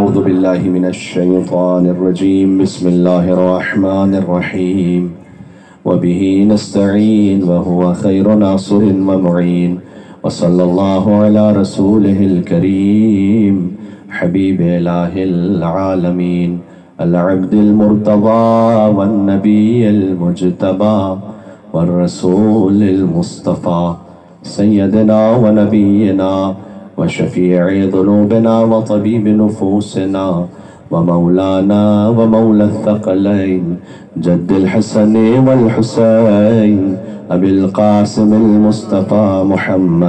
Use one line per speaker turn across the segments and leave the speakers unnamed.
أعوذ بالله من الشيطان الرجيم. بسم الله الرحمن الرحيم. وبه نستعين وهو خير ناصر ومعين. وصلى الله على رسوله الكريم حبيب إله العالمين العبد المرتضى والنبي المجتبى والرسول المصطفى سيدنا ونبينا وشفيع ذنوبنا وطبيب نفوسنا ومولانا ومولى الثقلين جد الحسن والحسين أبي القاسم المصطفى محمد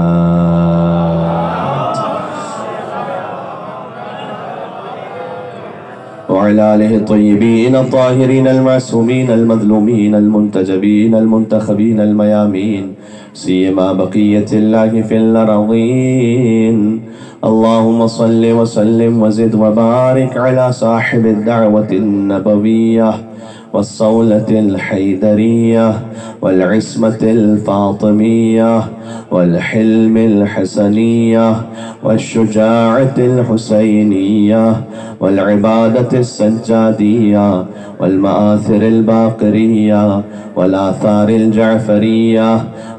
وعلى آله الطيبين الطاهرين المعصومين المظلومين المنتجبين المنتخبين الميامين سيما بقية الله في الأرضين. اللهم صل وسلم وزد وبارك على صاحب الدعوة النبوية والصولة الحيدرية والعصمة الفاطمية والحلم الحسنية والشجاعة الحسينية والعبادة السجادية والمآثر الباقرية والآثار الجعفرية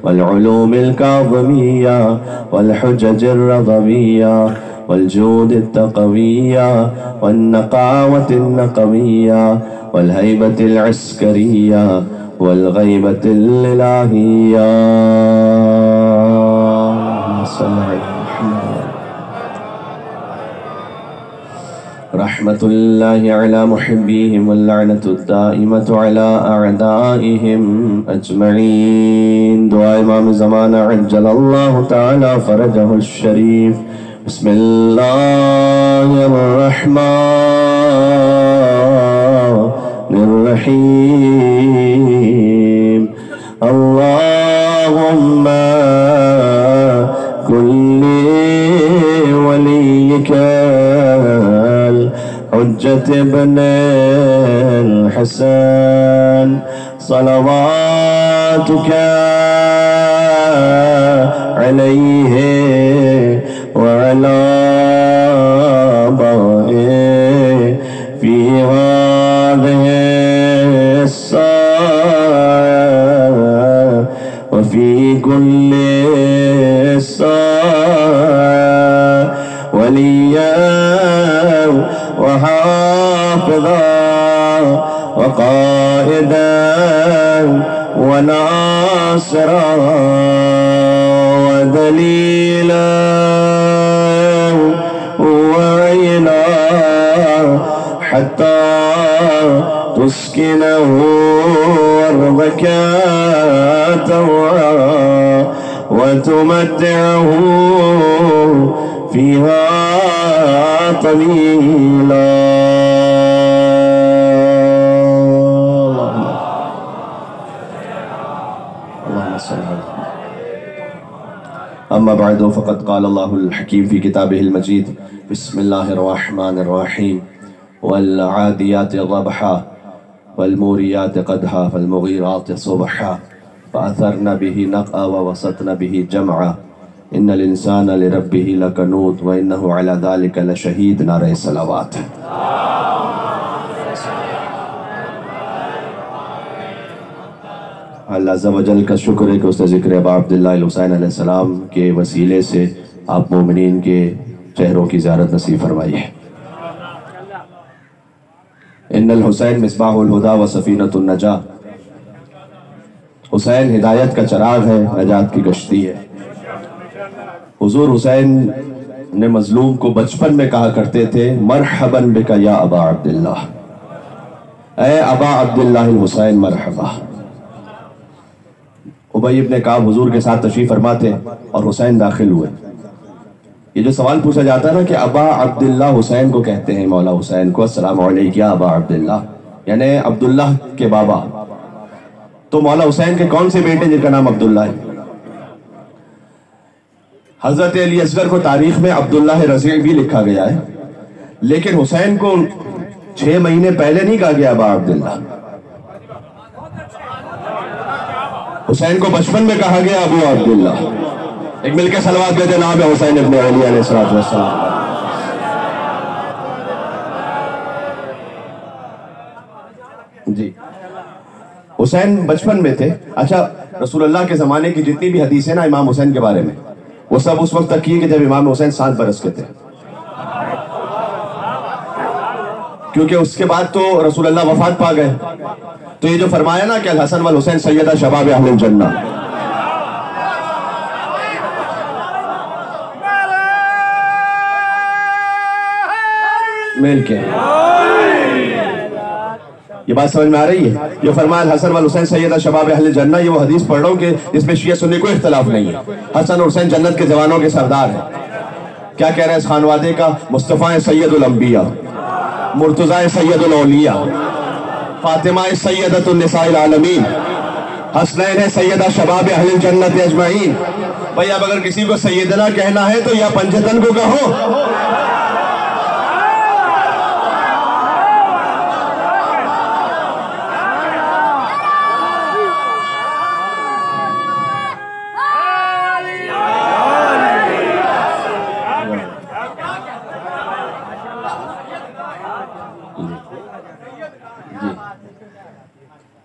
والعلوم الكاظمية والحجج الرضوية والجود التقوية والنقاوة النقوية والهيبة العسكرية والغيبة الإلهية. رحمة الله على محبيهم واللعنة الدائمة على أعدائهم أجمعين. دعاء إمام زمان عجل الله تعالى فرجه الشريف. بسم الله الرحمن الرحيم. اللهم كن لوليك الحجة ابن الحسن صلواتك عليه وعلى آبائه في هذه الساعة وفي كل ساعة وليا وحافظا وقائدا وناصرا ودليلا وعينا حتى تسكنه أرضك طوعا وتمتعه فيها طويلا. اللهم صل على أما بعد فقد قال الله الحكيم في كتابه المجيد. بسم الله الرحمن الرحيم. والعاديات ضبحا والموريات قدحا فالمغيرات صبحا فأثرن به نقعا ووسطن به جمعا إن الإنسان لربه لكنود وإنه على ذلك لشهيد. نعرہ صلوات. اللہ عز و جل کا شکر ہے کہ اس نے ذکر ابا عبداللہ الحسین علیہ السلام کے وسیلے سے آپ مومنین کے چہروں کی زیارت نصیب فرمائی ہے. ان الحسین مصباح الہدا و سفینۃ النجاہ. حسین ہدایت کا چراغ ہے، نجات کی کشتی ہے. حضور حسین نے مظلوم کو بچپن میں کہا کرتے تھے مرحباً بک یا ابا عبداللہ، اے ابا عبداللہ الحسین مرحبا. ابی ابن کعب حضور کے ساتھ تشریف فرما تھے اور حسین داخل ہوئے. یہ جو سوال پوچھا جاتا ہے نا کہ ابا عبداللہ حسین کو کہتے ہیں، مولا حسین کو السلام علیک یا ابا عبداللہ، یعنی عبداللہ کے بابا. تو مولا حسین کے کون سے بیٹے جن کا نام عبداللہ ہے؟ حضرت علی اصغر کو تاریخ میں عبداللہ رضیع بھی لکھا گیا ہے، لیکن حسین کو 6 مہینے پہلے نہیں کہا گیا ابا عبداللہ. حسین کو بچپن میں کہا گیا ابو عبداللہ. ایک مل کے صلوات دیتے نام ہے حسین ابن علی علیہ السلام. جی حسین بچپن میں تھے. اچھا رسول اللہ کے زمانے کی جتنی بھی حدیث ہیں نا امام حسین کے بارے میں وہ سب اس وقت تک کی کہ جب امام حسین 7 برس کے تھے, کیونکہ اس کے بعد تو رسول اللہ وفات پا گئے. تو یہ جو فرمایا نا کہ الحسن والحسین سیدہ شباب اہل الجنہ, مل کے یہ بات سمجھ میں آ رہی ہے؟ جو فرمایا الحسن والحسین سیدہ شباب اہل الجنہ, یہ وہ حدیث پڑھ رہا ہوں کہ جس میں شیعہ سنی کوئی اختلاف نہیں ہے. حسن حسین جنت کے جوانوں کے سردار ہیں. کیا کہہ رہے ہیں اس خانوادے کا؟ مصطفیٰ سید الانبیاء, مرتضیٰ سید الاولیاء, فاطمہ سیدۃ النساء العالمین, حسنین سیدہ شباب اہل الجنت اجمعین. بھئی اب اگر کسی کو سیدنا کہنا ہے تو یا پنجتن کو کہو.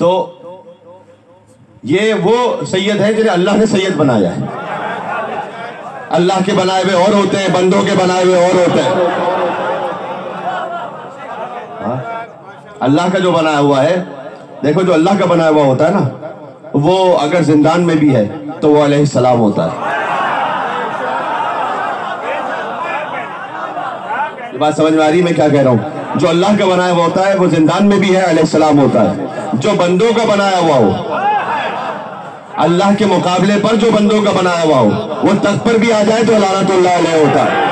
تو یہ وہ سید ہیں جنہیں اللہ نے سید بنایا ہے. اللہ کے بنائے ہوئے اور ہوتے ہیں, بندوں کے بنائے ہوئے اور ہوتے ہیں. اللہ کا جو بنایا ہوا ہے, دیکھو جو اللہ کا بنایا ہوا ہوتا ہے نا, وہ اگر زندان میں بھی ہے تو وہ علیہ السلام ہوتا ہے. یہ بات سمجھ میں آ رہی ہے میں کیا کہہ رہا ہوں؟ جو اللہ کا بنایا ہوا ہوتا ہے وہ زندان میں بھی ہے, علیہ السلام ہوتا ہے. جو بندوں کا بنایا ہوا ہو, اللہ کے مقابلے پر جو بندوں کا بنایا ہوا ہو, وہ تخت پر بھی آ جائے تو لعنت اللہ علیہ ہوتا ہے.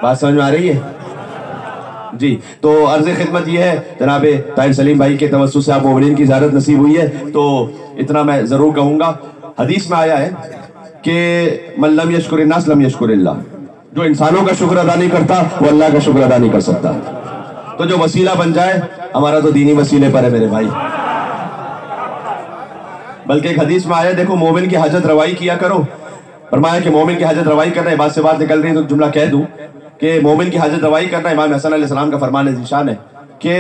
بات سمجھ میں آ رہی ہے؟ جی تو عرض خدمت یہ ہے جناب طاہر سلیم بھائی کے توسط سے آپ مومنین کی زیارت نصیب ہوئی ہے, تو اتنا میں ضرور کہوں گا. حدیث میں آیا ہے کہ من لم یشکر الناس لم یشکر اللہ, جو انسانوں کا شکر ادا نہیں کرتا وہ اللہ کا شکر ادا نہیں کر سکتا. تو جو وسیلہ بن جائے, ہمارا تو دینی وسیلے پر ہے میرے بھائی. بلکہ ایک حدیث میں آیا, دیکھو مومن کی حاجت روائی کیا کرو. فرمایا کہ مومن کی حاجت روائی کرنا, بات سے بات نکل رہی ہے تو جملہ کہہ دوں کہ مومن کی حاجت روائی کرنا امام حسن علیہ السلام کا فرمان ذیشان ہے کہ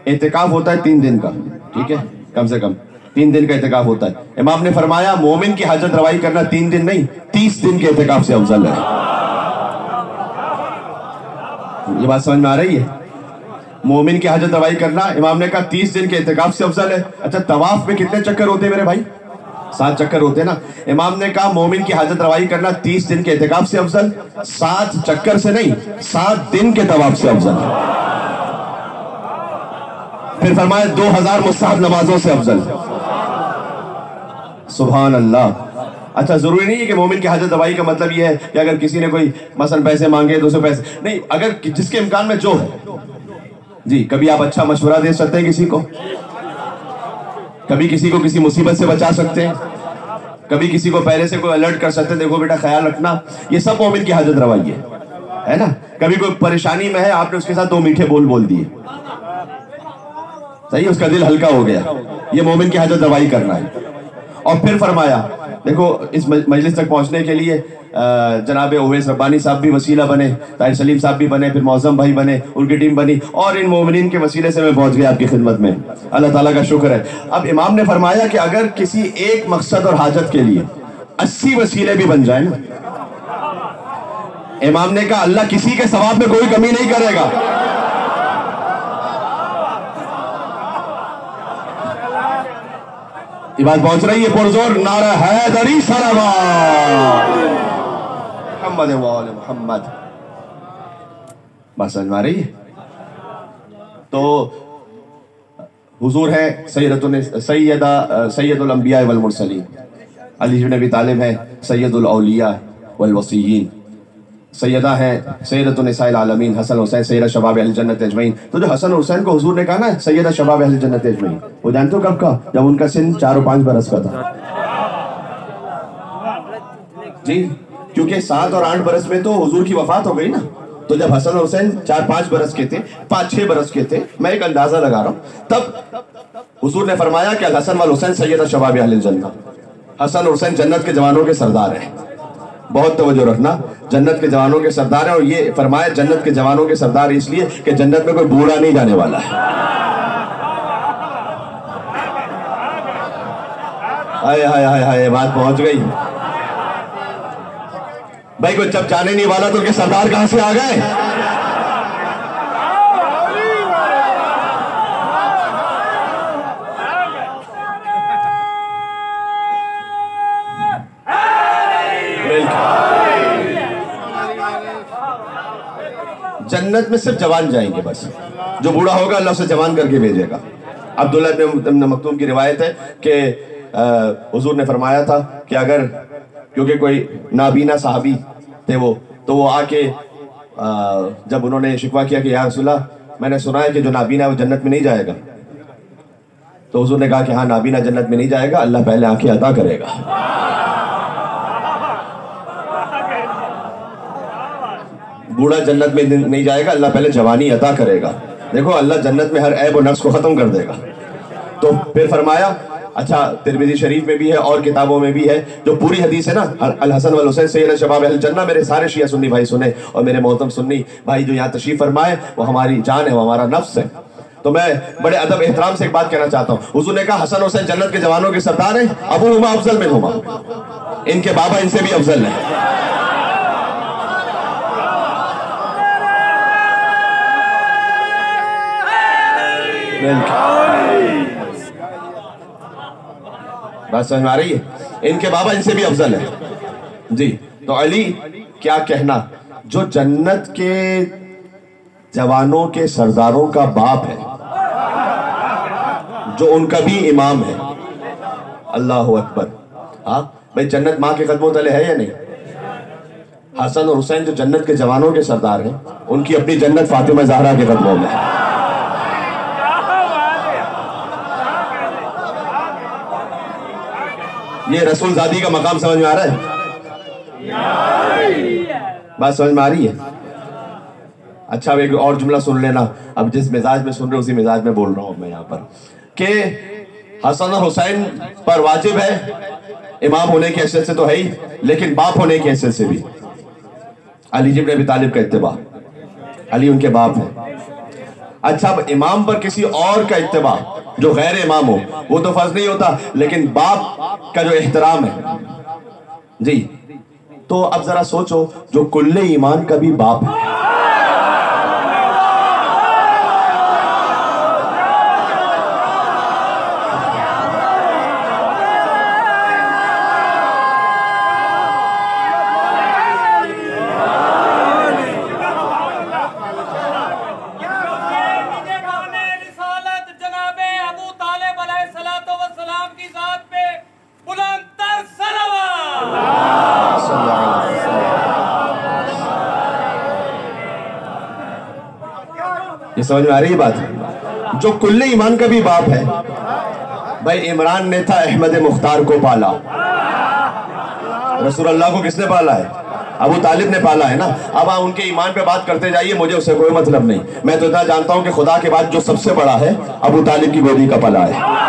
اعتکاف ہوتا ہے 3 دن کا, ٹھیک ہے, کم سے کم 3 دن کا اعتکاف ہوتا ہے. امام نے فرمایا مومن کی حاجت روائی کرنا 3 دن نہیں 30 دن کے اعتکاف سے افضل ہے. یہ بات سمجھ میں آ رہی ہے؟ مومن کی حاجت روائی کرنا امام نے کہا 30 دن کے اعتکاف سے افضل ہے. اچھا طواف میں کتنے چکر ہوتے ہیں میرے بھائی؟ 7 چکر ہوتے ہیں نا. امام نے کہا مومن کی حاجت روائی کرنا 30 دن کے اعتکاف سے افضل, 7 چکر سے نہیں 7 دن کے طواف سے افضل. پھر فرمایا 2000 مستحب نمازوں سے افضل. سبحان اللہ. اچھا ضروری نہیں ہے کہ مومن کی حاجت روائی کا مطلب یہ ہے کہ اگر کسی نے کوئی مثلا پیسے مانگے تو اسے پیسے نہیں, اگر جس کے امکان میں جو ہے. جی کبھی آپ اچھا مشورہ دے سکتے ہیں کسی کو, کبھی کسی کو کسی مصیبت سے بچا سکتے ہیں, کبھی کسی کو پہلے سے کوئی الرٹ کر سکتے ہیں, دیکھو بیٹا خیال رکھنا. یہ سب مومن کی حاجت روائی ہے نا. کبھی کوئی پریشانی میں ہے, آپ نے اس کے ساتھ 2 میٹھے بول دیے, صحیح, اس کا دل ہلکا ہو گیا. یہ مومن کی حاجت روائی کرنا ہے. اور پھر فرمایا دیکھو اس مجلس تک پہنچنے کے لیے جناب اویس ربانی صاحب بھی وسیلہ بنے, طاہر سلیم صاحب بھی بنے, پھر معظم بھائی بنے, ان کی ٹیم بنی, اور ان مومنین کے وسیلے سے میں پہنچ گیا آپ کی خدمت میں. اللہ تعالیٰ کا شکر ہے. اب امام نے فرمایا کہ اگر کسی ایک مقصد اور حاجت کے لیے 80 وسیلے بھی بن جائیں نا, امام نے کہا اللہ کسی کے ثواب میں کوئی کمی نہیں کرے گا. یہ بات پہنچ رہی ہے پرزور؟ نعرہ حیدری صلوات محمد و آل محمد. بات سمجھ میں آ رہی ہے؟ تو حضور ہے سید الانبیاء والمرسلین, علی بن ابی طالب ہے سید الاولیاء والوصیین, سیدہ ہیں سیدۃ النساء العالمین حسن حسین سیدہ شباب اہل جنت اجمعین. تو جو حسن حسین کو حضور نے کہا نا سیدہ شباب اہل جنت اجمعین, وہ جانتے ہو کب کا؟ جب ان کا سن 4 اور 5 برس کا تھا. جی کیونکہ 7 اور 8 برس میں تو حضور کی وفات ہو گئی نا. تو جب حسن حسین 4-5 برس کے تھے, 5-6 برس کے تھے, میں ایک اندازہ لگا رہا ہوں, تب حضور نے فرمایا کہ الحسن والحسین سیدہ شباب اہل الجنہ, حسن حسین جنت کے جوانوں کے سردار ہیں. بہت توجہ رکھنا، جنت کے جوانوں کے سردار ہیں، اور یہ فرمایا جنت کے جوانوں کے سردار اس لیے کہ جنت میں کوئی بوڑھا نہیں جانے والا ہے۔ ہائے ہائے ہائے ہائے، بات پہنچ گئی بھائی، کوئی جب جانے نہیں والا تو ان کے سردار کہاں سے آ گئے؟ جنت میں صرف جوان جائیں گے بس، جو بوڑھا ہوگا اللہ اسے جوان کر کے بھیجے گا۔ عبداللہ ابن مکتوم کی روایت ہے کہ حضور نے فرمایا تھا کہ اگر، کیونکہ کوئی نابینا صحابی تھے وہ، تو وہ آ کے جب انہوں نے شکوہ کیا کہ یا رسول اللہ میں نے سنا ہے کہ جو نابینا ہے وہ جنت میں نہیں جائے گا، تو حضور نے کہا کہ ہاں نابینا جنت میں نہیں جائے گا، اللہ پہلے آنکھیں عطا کرے گا۔ بوڑھا جنت میں نہیں جائے گا، اللہ پہلے جوانی عطا کرے گا۔ دیکھو اللہ جنت میں ہر عیب و نقص کو ختم کر دے گا۔ تو پھر فرمایا، اچھا ترمذی شریف میں بھی ہے اور کتابوں میں بھی ہے، جو پوری حدیث ہے نا، الحسن والحسین سید شباب اہل جنہ، میرے سارے شیعہ سنی بھائی سنیں، اور میرے محترم سنی بھائی جو یہاں تشریف فرمائے، وہ ہماری جان ہے، وہ ہمارا نفس ہے۔ تو میں بڑے ادب احترام سے ایک بات کہنا چاہتا ہوں، حضور نے کہا حسن حسین جنت کے جوانوں کے سردار ہیں، ابوہما افضل منہما، ان کے بابا ان سے بھی افضل ہیں۔ بات سمجھ میں آ رہی ہے؟ ان کے بابا ان سے بھی افضل ہے جی۔ تو علی کیا کہنا، جو جنت کے جوانوں کے سرداروں کا باپ ہے، جو ان کا بھی امام ہے، اللہ اکبر۔ ہاں بھائی، جنت ماں کے قدموں تلے ہے یا نہیں؟ حسن اور حسین جو جنت کے جوانوں کے سردار ہیں، ان کی اپنی جنت فاطمہ زہرا کے قدموں میں ہے۔ یہ رسول زادی کا مقام سمجھ میں آ رہا ہے؟ بات سمجھ میں آ رہی ہے؟ اچھا اب ایک اور جملہ سن لینا، اب جس مزاج میں سن رہے اسی مزاج میں بول رہا ہوں میں یہاں پر، کہ حسن اور حسین پر واجب ہے، امام ہونے کی حیثیت سے تو ہے ہی، لیکن باپ ہونے کی حیثیت سے بھی علی ابن ابی طالب کا اتباع، علی ان کے باپ ہے۔ اچھا اب امام پر کسی اور کا اتباع جو غیر امام ہو وہ تو فرض نہیں ہوتا، لیکن باپ کا جو احترام ہے جی، تو اب ذرا سوچو جو کل ایمان کا بھی باپ ہے، یہ سمجھ میں آ رہی ہے بات؟ جو کل ایمان کا بھی باپ ہے، بھائی عمران نے تھا احمد مختار کو پالا، رسول اللہ کو کس نے پالا ہے؟ ابو طالب نے پالا ہے نا۔ اب آپ ان کے ایمان پہ بات کرتے جائیے، مجھے اس سے کوئی مطلب نہیں، میں تو اتنا جانتا ہوں کہ خدا کے بعد جو سب سے بڑا ہے ابو طالب کی گودی کا پلا ہے۔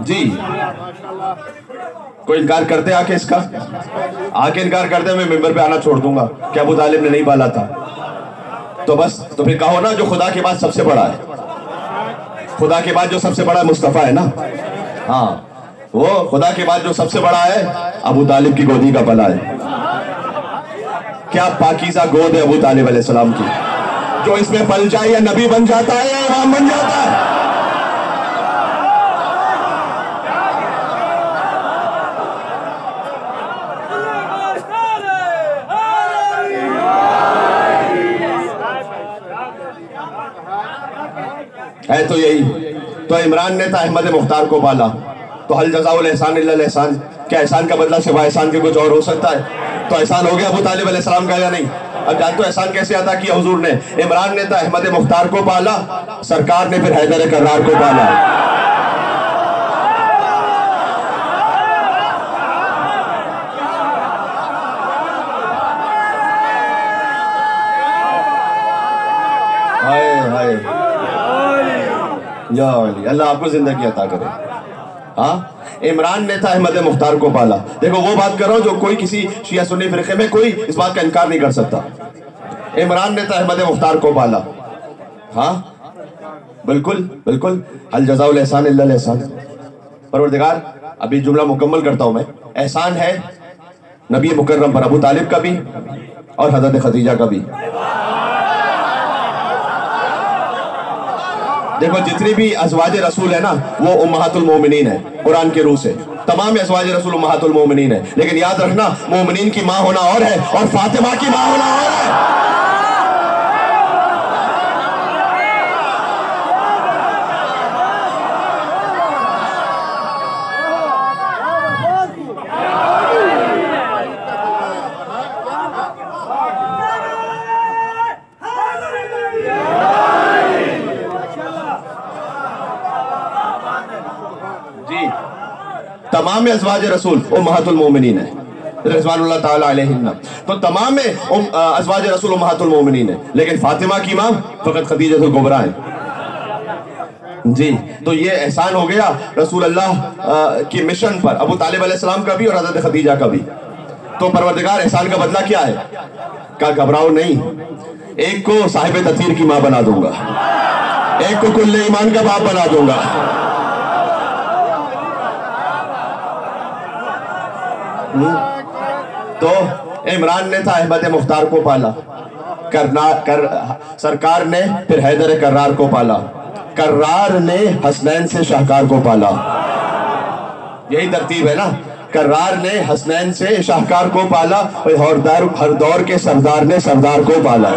جی کوئی انکار کرتے آ کے اس کا؟ آ کے انکار کرتے میں ممبر پہ آنا چھوڑ دوں گا کہ ابو طالب نے نہیں پالا تھا، تو بس تو پھر کہو نا جو خدا کے بعد سب سے بڑا ہے، خدا کے بعد جو سب سے بڑا مصطفیٰ ہے نا، ہاں وہ خدا کے بعد جو سب سے بڑا ہے ابو طالب کی گودی کا پلا ہے۔ کیا پاکیزہ گود ہے ابو طالب علیہ السلام کی، جو اس میں پل جائے یا نبی بن جاتا ہے یا امام بن جاتا ہے۔ ہے تو یہی تو عمران نے تھا احمد مختار کو پالا، تو حل جزاء الاحسان الا الاحسان، کیا احسان کا بدلہ سوا احسان کے کچھ اور ہو سکتا ہے؟ تو احسان ہو گیا ابو طالب علیہ السلام کا یا نہیں؟ اب جانتے ہو احسان کیسے عطا کیا حضور نے؟ عمران نے تھا احمد مختار کو پالا، سرکار نے پھر حیدر کرار کو پالا۔ یا علی، اللہ آپ کو زندگی عطا کرے. ہاں عمران نے تھا احمد مختار کو پالا. دیکھو وہ بات کر رہا ہوں جو کوئی کسی شیعہ سنی فرقے میں کوئی اس بات کا انکار نہیں کر سکتا. عمران نے تھا احمد مختار کو پالا. ہاں بالکل بالکل. هل جزاء الاحسان الا الاحسان. پروردگار ابھی جملہ مکمل کرتا ہوں میں. احسان ہے نبی مکرم پر ابو طالب کا بھی اور حضرت خدیجہ کا بھی. دیکھو جتنی بھی ازواج رسول ہے نا وہ امہات المومنین ہے قرآن کے روح سے. تمام ازواج رسول امہات المومنین ہے، لیکن یاد رکھنا مومنین کی ماں ہونا اور ہے اور فاطمہ کی ماں ہونا اور ہے. تمام ازواج رسول امہات المومنین ہے رضوان اللہ تعالیٰ علیہن. تو تمام ازواج رسول امہات المومنین ہے، لیکن فاطمہ کی ماں فقط خدیجہ الکبریٰ ہے. جی تو یہ احسان ہو گیا رسول اللہ کی مشن پر ابو طالب علیہ السلام کا بھی اور حضرت خدیجہ کا بھی. تو پروردگار احسان کا بدلہ کیا ہے؟ کہا گھبراؤ نہیں، ایک کو صاحب تطہیر کی ماں بنا دوں گا، ایک کو کل ایمان کا باپ بنا دوں گا. تو عمران نے تھا احمد مختار کو پالا، سرکار نے پھر حیدر کرار کو پالا، کرار نے حسنین سے شاہکار کو پالا. یہی ترتیب ہے نا. کرار نے حسنین سے شاہکار کو پالا، ہر دور کے سردار نے سردار کو پالا.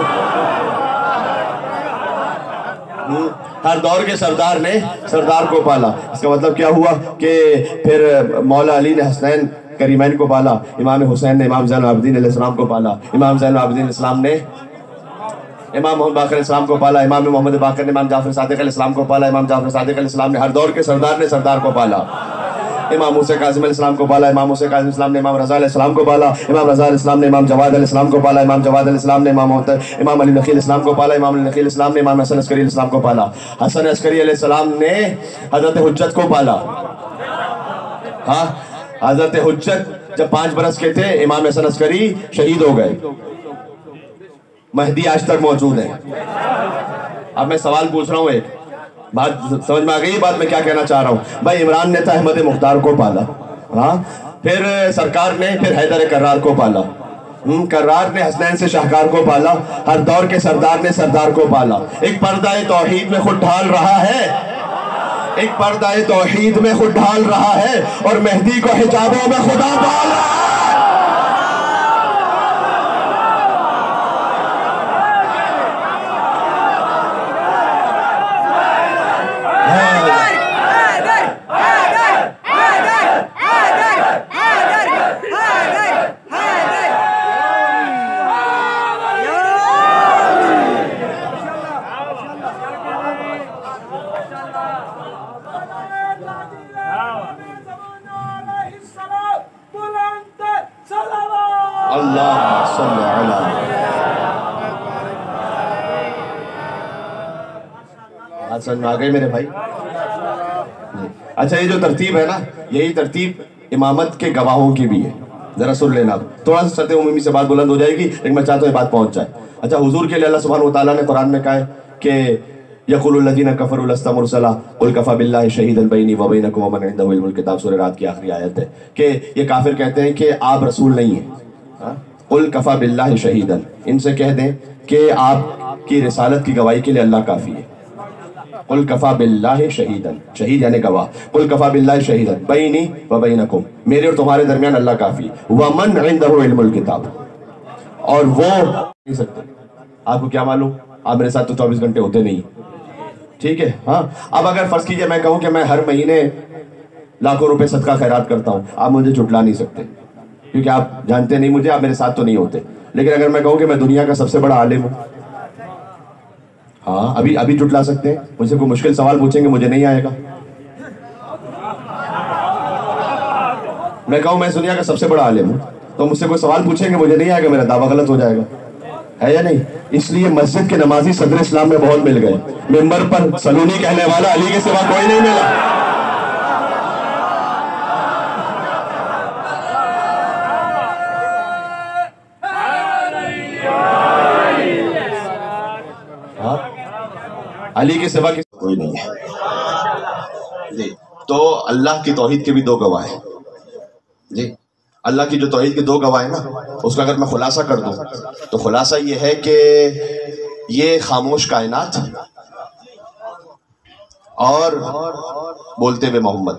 ہر دور کے سردار نے سردار کو پالا. اس کا مطلب کیا ہوا کہ پھر مولا علی نے حسنین کریمین کو پالا، امام حسین نے امام زین العابدین علیہ السلام کو پالا، امام زین العابدین علیہ السلام نے امام محمد باقر علیہ السلام کو پالا، امام محمد باقر نے امام جعفر صادق علیہ السلام کو پالا، امام جعفر صادق علیہ السلام نے ہر دور کے سردار نے سردار کو پالا. امام موسیٰ کاظم علیہ السلام کو پالا، امام موسیٰ کاظم علیہ السلام نے امام رضا علیہ السلام کو پالا، امام رضا علیہ السلام نے امام جواد علیہ السلام کو پالا، امام جواد علیہ السلام نے امام علی نقی علیہ السلام کو پالا، امام علی نقی علیہ السلام نے امام حسن عسکری علیہ السلام کو پالا. حسن عسکری علیہ السلام نے حضرت حجت کو پالا. ہاں حضرت حجت جب 5 برس کے تھے امام حسن عسکری شہید ہو گئے. مہدی آج تک موجود ہے. اب میں سوال پوچھ رہا ہوں، ایک بات سمجھ میں آ گئی بات میں کیا کہنا چاہ رہا ہوں. بھائی عمران نے تھا احمد مختار کو پالا، ہاں پھر سرکار نے پھر حیدر کرار کو پالا، کرار نے حسنین سے شاہکار کو پالا، ہر دور کے سردار نے سردار کو پالا. ایک پردہ توحید میں خود ڈھال رہا ہے، ایک پردہ توحید میں خود ڈھال رہا ہے اور مہدی کو حجابوں میں خدا پال رہا ہے. اللہ صلی اللہ سمجھ میں آ گئی میرے بھائی. اچھا یہ جو ترتیب ہے نا یہی ترتیب امامت کے گواہوں کی بھی ہے. ذرا سن لینا، تھوڑا سا سطح عمومی سے بات بلند ہو جائے گی لیکن میں چاہتا ہوں یہ بات پہنچ جائے. اچھا حضور کے لیے اللہ سبحانہ وتعالیٰ نے قرآن میں کہا ہے کہ یقول الذین کفروا لست مرسلا قل کفی باللہ شہیدا بینی و بینکم ومن عندہ علم الکتاب. سورہ رات کی آخری آیت ہے کہ یہ کافر کہتے ہیں کہ آپ رسول نہیں ہیں. قل کفی باللہ شہیدا، ان سے کہہ دیں کہ آپ کی رسالت کی گواہی کے لیے اللہ کافی ہے. قل کفی باللہ شہیدا، شہید یعنی گواہ. قل کفی باللہ شہیدا بینی و بینکم، میرے اور تمہارے درمیان اللہ کافی. ومن عندہ علم الکتاب، اور وہ نہیں سکتے. آپ کو کیا معلوم، آپ میرے ساتھ تو 24 گھنٹے ہوتے نہیں، ٹھیک ہے. ہاں اب اگر فرض کیجئے میں کہوں کہ میں ہر مہینے لاکھوں روپے صدقہ خیرات کرتا ہوں، آپ مجھے جھٹلا نہیں سکتے کیونکہ آپ جانتے نہیں مجھے، آپ میرے ساتھ تو نہیں ہوتے. لیکن اگر میں کہوں کہ میں دنیا کا سب سے بڑا عالم ہوں، ہاں ابھی جھٹلا سکتے ہیں. مجھ سے کوئی مشکل سوال پوچھیں گے مجھے نہیں آئے گا. میں کہوں میں دنیا کا سب سے بڑا عالم ہوں تو مجھ سے کوئی سوال پوچھیں گے مجھے نہیں آئے گا، میرا دعویٰ غلط ہو جائے گا. ہے یا نہیں؟ اس لیے مسجد کے نمازی صدر اسلام میں بہت مل گئے، ممبر پر سلونی کہنے والا علی کے سوا کوئی نہیں ملا۔ علی کے سوا کوئی نہیں ہے جی۔ تو اللہ کی توحید کے بھی دو گواہ ہیں جی۔ اللہ کی جو توحید کے دو گواہ ہیں نا، اس کا اگر میں خلاصہ کر دوں تو خلاصہ یہ ہے کہ یہ خاموش کائنات اور بولتے ہوئے محمد۔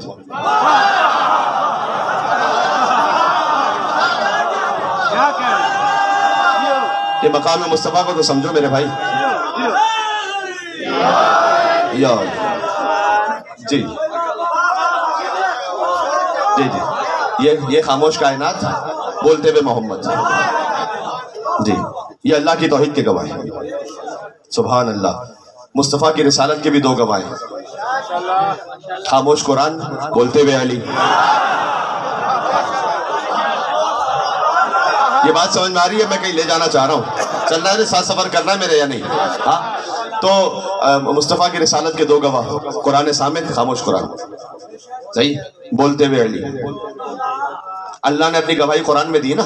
یہ مقام مصطفیٰ کو تو سمجھو میرے بھائی۔ یا جی جی جی، یہ خاموش کائنات بولتے ہوئے محمد جی، یہ اللہ کی توحید کے گواہ ہیں۔ سبحان اللہ۔ مصطفیٰ کی رسالت کے بھی دو گواہ ہیں، خاموش قرآن بولتے ہوئے علی۔ یہ بات سمجھ میں آ رہی ہے؟ میں کہیں لے جانا چاہ رہا ہوں، چلنا ہے ساتھ سفر کرنا ہے میرے یا نہیں؟ ہاں، تو مصطفیٰ کی رسالت کے دو گواہ، قرآن صامت، خاموش قرآن، صحیح، بولتے ہوئے علی۔ اللہ نے اپنی گواہی قرآن میں دی نا،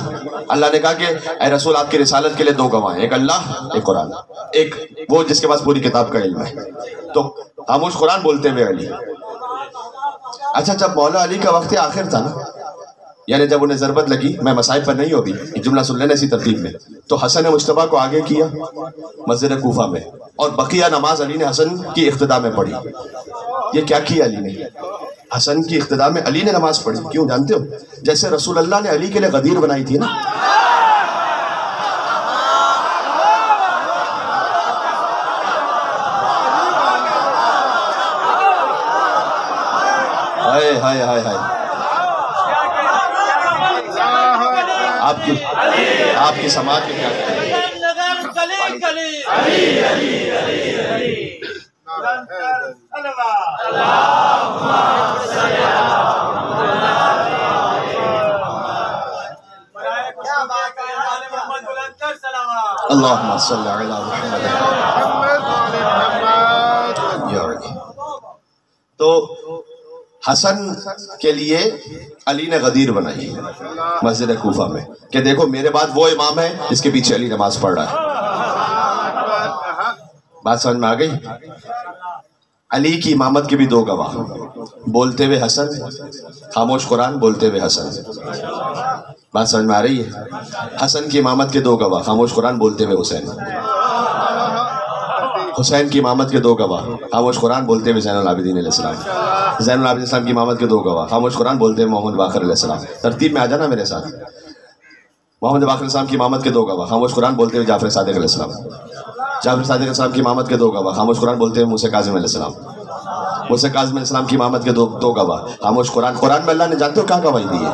اللہ نے کہا کہ اے رسول آپ کی رسالت کے لیے دو گواہ ہیں، ایک اللہ، ایک قرآن، ایک وہ جس کے پاس پوری کتاب کا علم ہے۔ تو خاموش قرآن بولتے ہوئے علی۔ اچھا، جب مولا علی کا وقت آخر تھا نا، یعنی جب انہیں ضربت لگی، میں مصائب پر نہیں ہوگی، ایک جملہ سن لینا اسی ترتیب میں، تو حسن مجتبیٰ کو آگے کیا مسجد کوفہ میں، اور بقیہ نماز علی نے حسن کی اقتداء میں پڑھی۔ یہ کیا کیا علی نے؟ حسن کی اقتداء میں علی نے نماز پڑھی۔ کیوں جانتے ہو؟ جیسے رسول اللہ نے علی کے لیے غدیر بنائی تھی نا، ہائے ہائے ہائے ہائے، آپ کی سماعت میں کیا کہتے ہیں؟ اللہم صلی علی محمد۔ تو حسن کے لیے علی نے غدیر بنائی مسجد کوفہ میں کہ دیکھو میرے بعد وہ امام ہے جس کے پیچھے علی نماز پڑھ رہا ہے۔ بات سمجھ میں آ گئی؟ علی کی امامت کے بھی دو گواہ، بولتے ہوئے حسن، خاموش قرآن بولتے ہوئے حسن۔ بات سمجھ میں آ رہی ہے؟ حسن کی امامت کے دو گواہ، خاموش قرآن بولتے ہوئے حسین۔ حسین کی امامت کے دو گواہ، خاموش قرآن بولتے ہوئے زین العابدین علیہ السلام۔ زین العابدین علیہ السلام کی امامت کے دو گواہ، خاموش قرآن بولتے ہوئے محمد باقر علیہ السلام۔ ترتیب میں آ جانا میرے ساتھ۔ محمد باقر علیہ السلام کی امامت کے دو گواہ، خاموش قرآن بولتے ہوئے جعفر صادق علیہ السلام۔ جعفر صادق علیہ السلام کی امامت کے دو گواہ، خاموش قرآن بولتے ہوئے موسیٰ کاظم علیہ السلام۔ موسیٰ کاظم علیہ السلام کی امامت کے دو گواہ، خاموش قرآن۔ قرآن میں اللہ نے جانتے ہو کیا گواہی دی ہے؟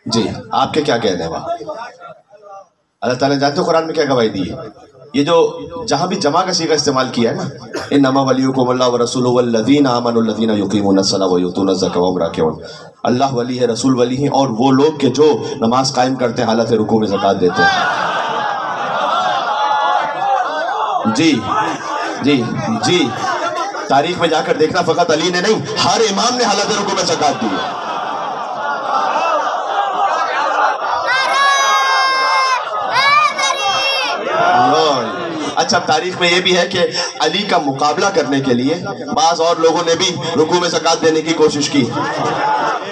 جی، آپ کے کیا کہنے ہیں وہاں؟ اللہ تعالیٰ نے جانتے ہو قرآن میں کیا گواہی دی ہے؟ یہ جو جہاں بھی جمع کا صیغہ استعمال کیا ہے نا، انما ولیکم اللہ ورسولہ والذین آمنوا الذین یقیمون الصلاۃ ویؤتون الزکاۃ وهم راکعون۔ اللہ ولی ہے، رسول ولی ہیں، اور وہ لوگ کہ جو نماز قائم کرتے ہیں حالت رکوع میں زکوٰۃ دیتے ہیں۔ جی جی جی، تاریخ میں جا کر دیکھنا، فقط علی نے نہیں، ہر امام نے حالت رکوع میں زکوٰۃ دی ہے۔ اچھا، تاریخ میں یہ بھی ہے کہ علی کا مقابلہ کرنے کے لیے بعض اور لوگوں نے بھی رکوع میں زکوٰۃ دینے کی کوشش کی،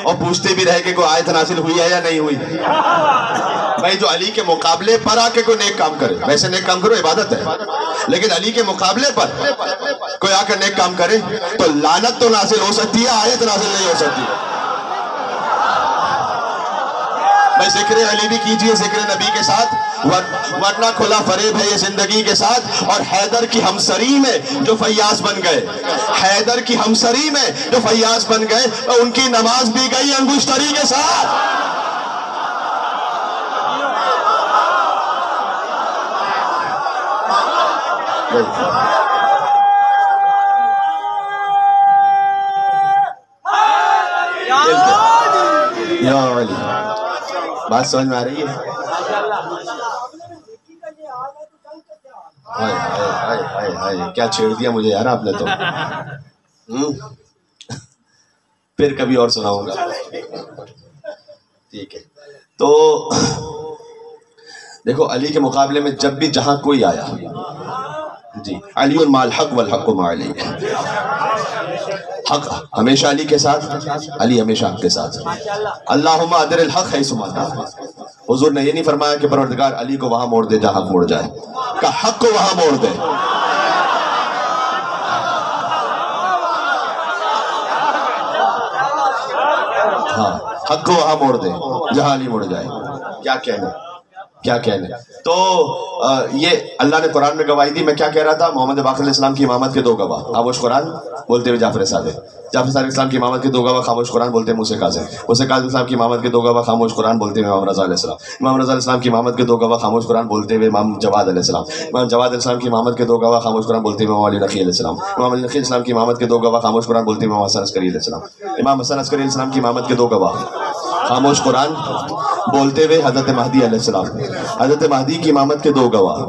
اور پوچھتے بھی رہے کہ کوئی آیت نازل ہوئی ہے یا نہیں ہوئی۔ بھائی جو علی کے مقابلے پر آ کے کوئی نیک کام کرے، ویسے نیک کام کرو عبادت ہے، لیکن علی کے مقابلے پر کوئی آ کر نیک کام کرے تو لعنت تو نازل ہو سکتی ہے، آیت نازل نہیں ہو سکتی۔ بھائی ذکر علی بھی کیجئے ذکر نبی کے ساتھ، ورنہ کھلا فریب ہے یہ زندگی کے ساتھ۔ اور حیدر کی ہمسری میں جو فیاض بن گئے، حیدر کی ہمسری میں جو فیاض بن گئے، ان کی نماز بھی گئی انگشتری کے ساتھ۔ یا علی، بات سمجھ میں آ رہی ہے؟ ہائے ہائے ہائے ہائے کیا چھیڑ دیا مجھے یار آپ نے تو. پھر کبھی اور سناؤں گا. ٹھیک ہے. تو دیکھو علی کے مقابلے میں جب بھی جہاں کوئی آیا جی علی مع الحق والحق مع علی. حق ہمیشہ علی کے ساتھ، علی ہمیشہ حق کے ساتھ. اللہم ادر الحق حیث ما کان. حضور نے یہ نہیں فرمایا کہ پروردگار علی کو وہاں موڑ دے جہاں حق موڑ جائے، کہ حق کو وہاں موڑ دے. ہاں حق کو وہاں موڑ دے جہاں علی موڑ جائے. کیا کہنے، کیا کہنے. تو یہ اللہ نے قرآن میں گواہی دی. میں کیا کہہ رہا تھا؟ محمد باقر علیہ السلام کی امامت کے 2 گواہ خاموش قرآن بولتے ہوئے جعفر صادق. جعفر صادق اسلام کی امامت کے 2 گواہ خاموش قرآن بولتے ہوئے موسیٰ کاظم. موسیٰ کاظم صاحب کی امامت کے 2 گواہ خاموش قرآن بولتے ہوئے امام رضا علیہ السلام. امام رضا علیہ السلام کی امامت کے 2 گواہ خاموش قرآن بولتے ہوئے امام جواد علیہ السلام. امام جواد علیہ السلام کی امامت کے 2 گواہ خاموش قرآن بولتے ہوئے امام علی نقی علیہ السلام. امام علی نقی علیہ السلام کی امامت کے 2 گواہ خاموش قرآن بولتے ہوئے امام حسن عسکری علیہ السلام. امام حسن عسکری علیہ السلام کی امامت کے 2 گواہ خاموش قرآن بولتے ہوئے حضرت مہدی علیہ السلام. حضرت مہدی کی امامت کے 2 گواہ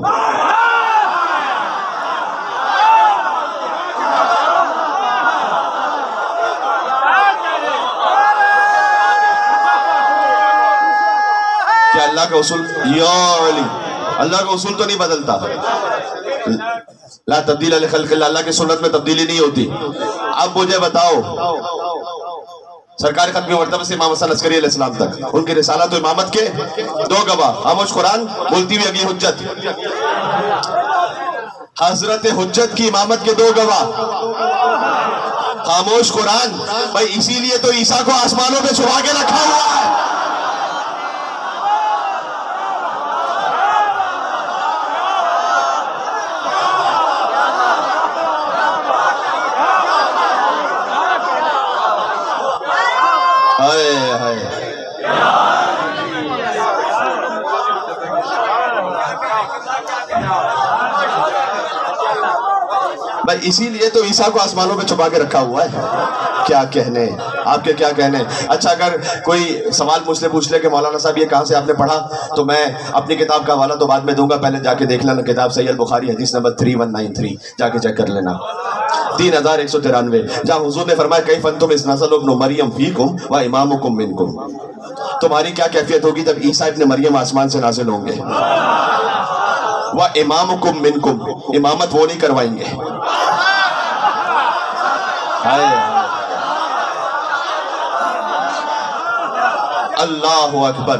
کیا اللہ کا اصول یا علی، اللہ کا اصول تو نہیں بدلتا. لا تبدیل لخلق اللہ، اللہ کی سنت میں تبدیلی نہیں ہوتی. اب مجھے بتاؤ سرکار ختم مرتبہ سے امام حسن عسکری علیہ السلام تک ان کی رسالت و امامت کے 2 گواہ خاموش قرآن بولتی ہوئی اگلی حجت. حضرت حجت کی امامت کے 2 گواہ خاموش قرآن. بھائی اسی لیے تو عیسیٰ کو آسمانوں پہ چھپا کے رکھا ہوا ہے. بھائی اسی لیے تو عیسیٰ کو آسمانوں پہ چھپا کے رکھا ہوا ہے. کیا کہنے آپ کے، کیا کہنے. اچھا اگر کوئی سوال مجھ سے پوچھ لے کہ مولانا صاحب یہ کہاں سے آپ نے پڑھا، تو میں اپنی کتاب کا حوالہ تو بعد میں دوں گا، پہلے جا کے دیکھ لینا کتاب صحیح البخاری حدیث نمبر 3193 جا کے چیک کر لینا 3193 جہاں حضور نے فرمایا کیف انتم اذ نزل ابن مریم فیکم و امامکم منکم. تمہاری کیا کیفیت ہوگی جب عیسیٰ ابن مریم آسمان سے نازل ہوں گے. وہ امامکم منکم، امامت وہ نہیں کروائیں گے. اللہ اکبر.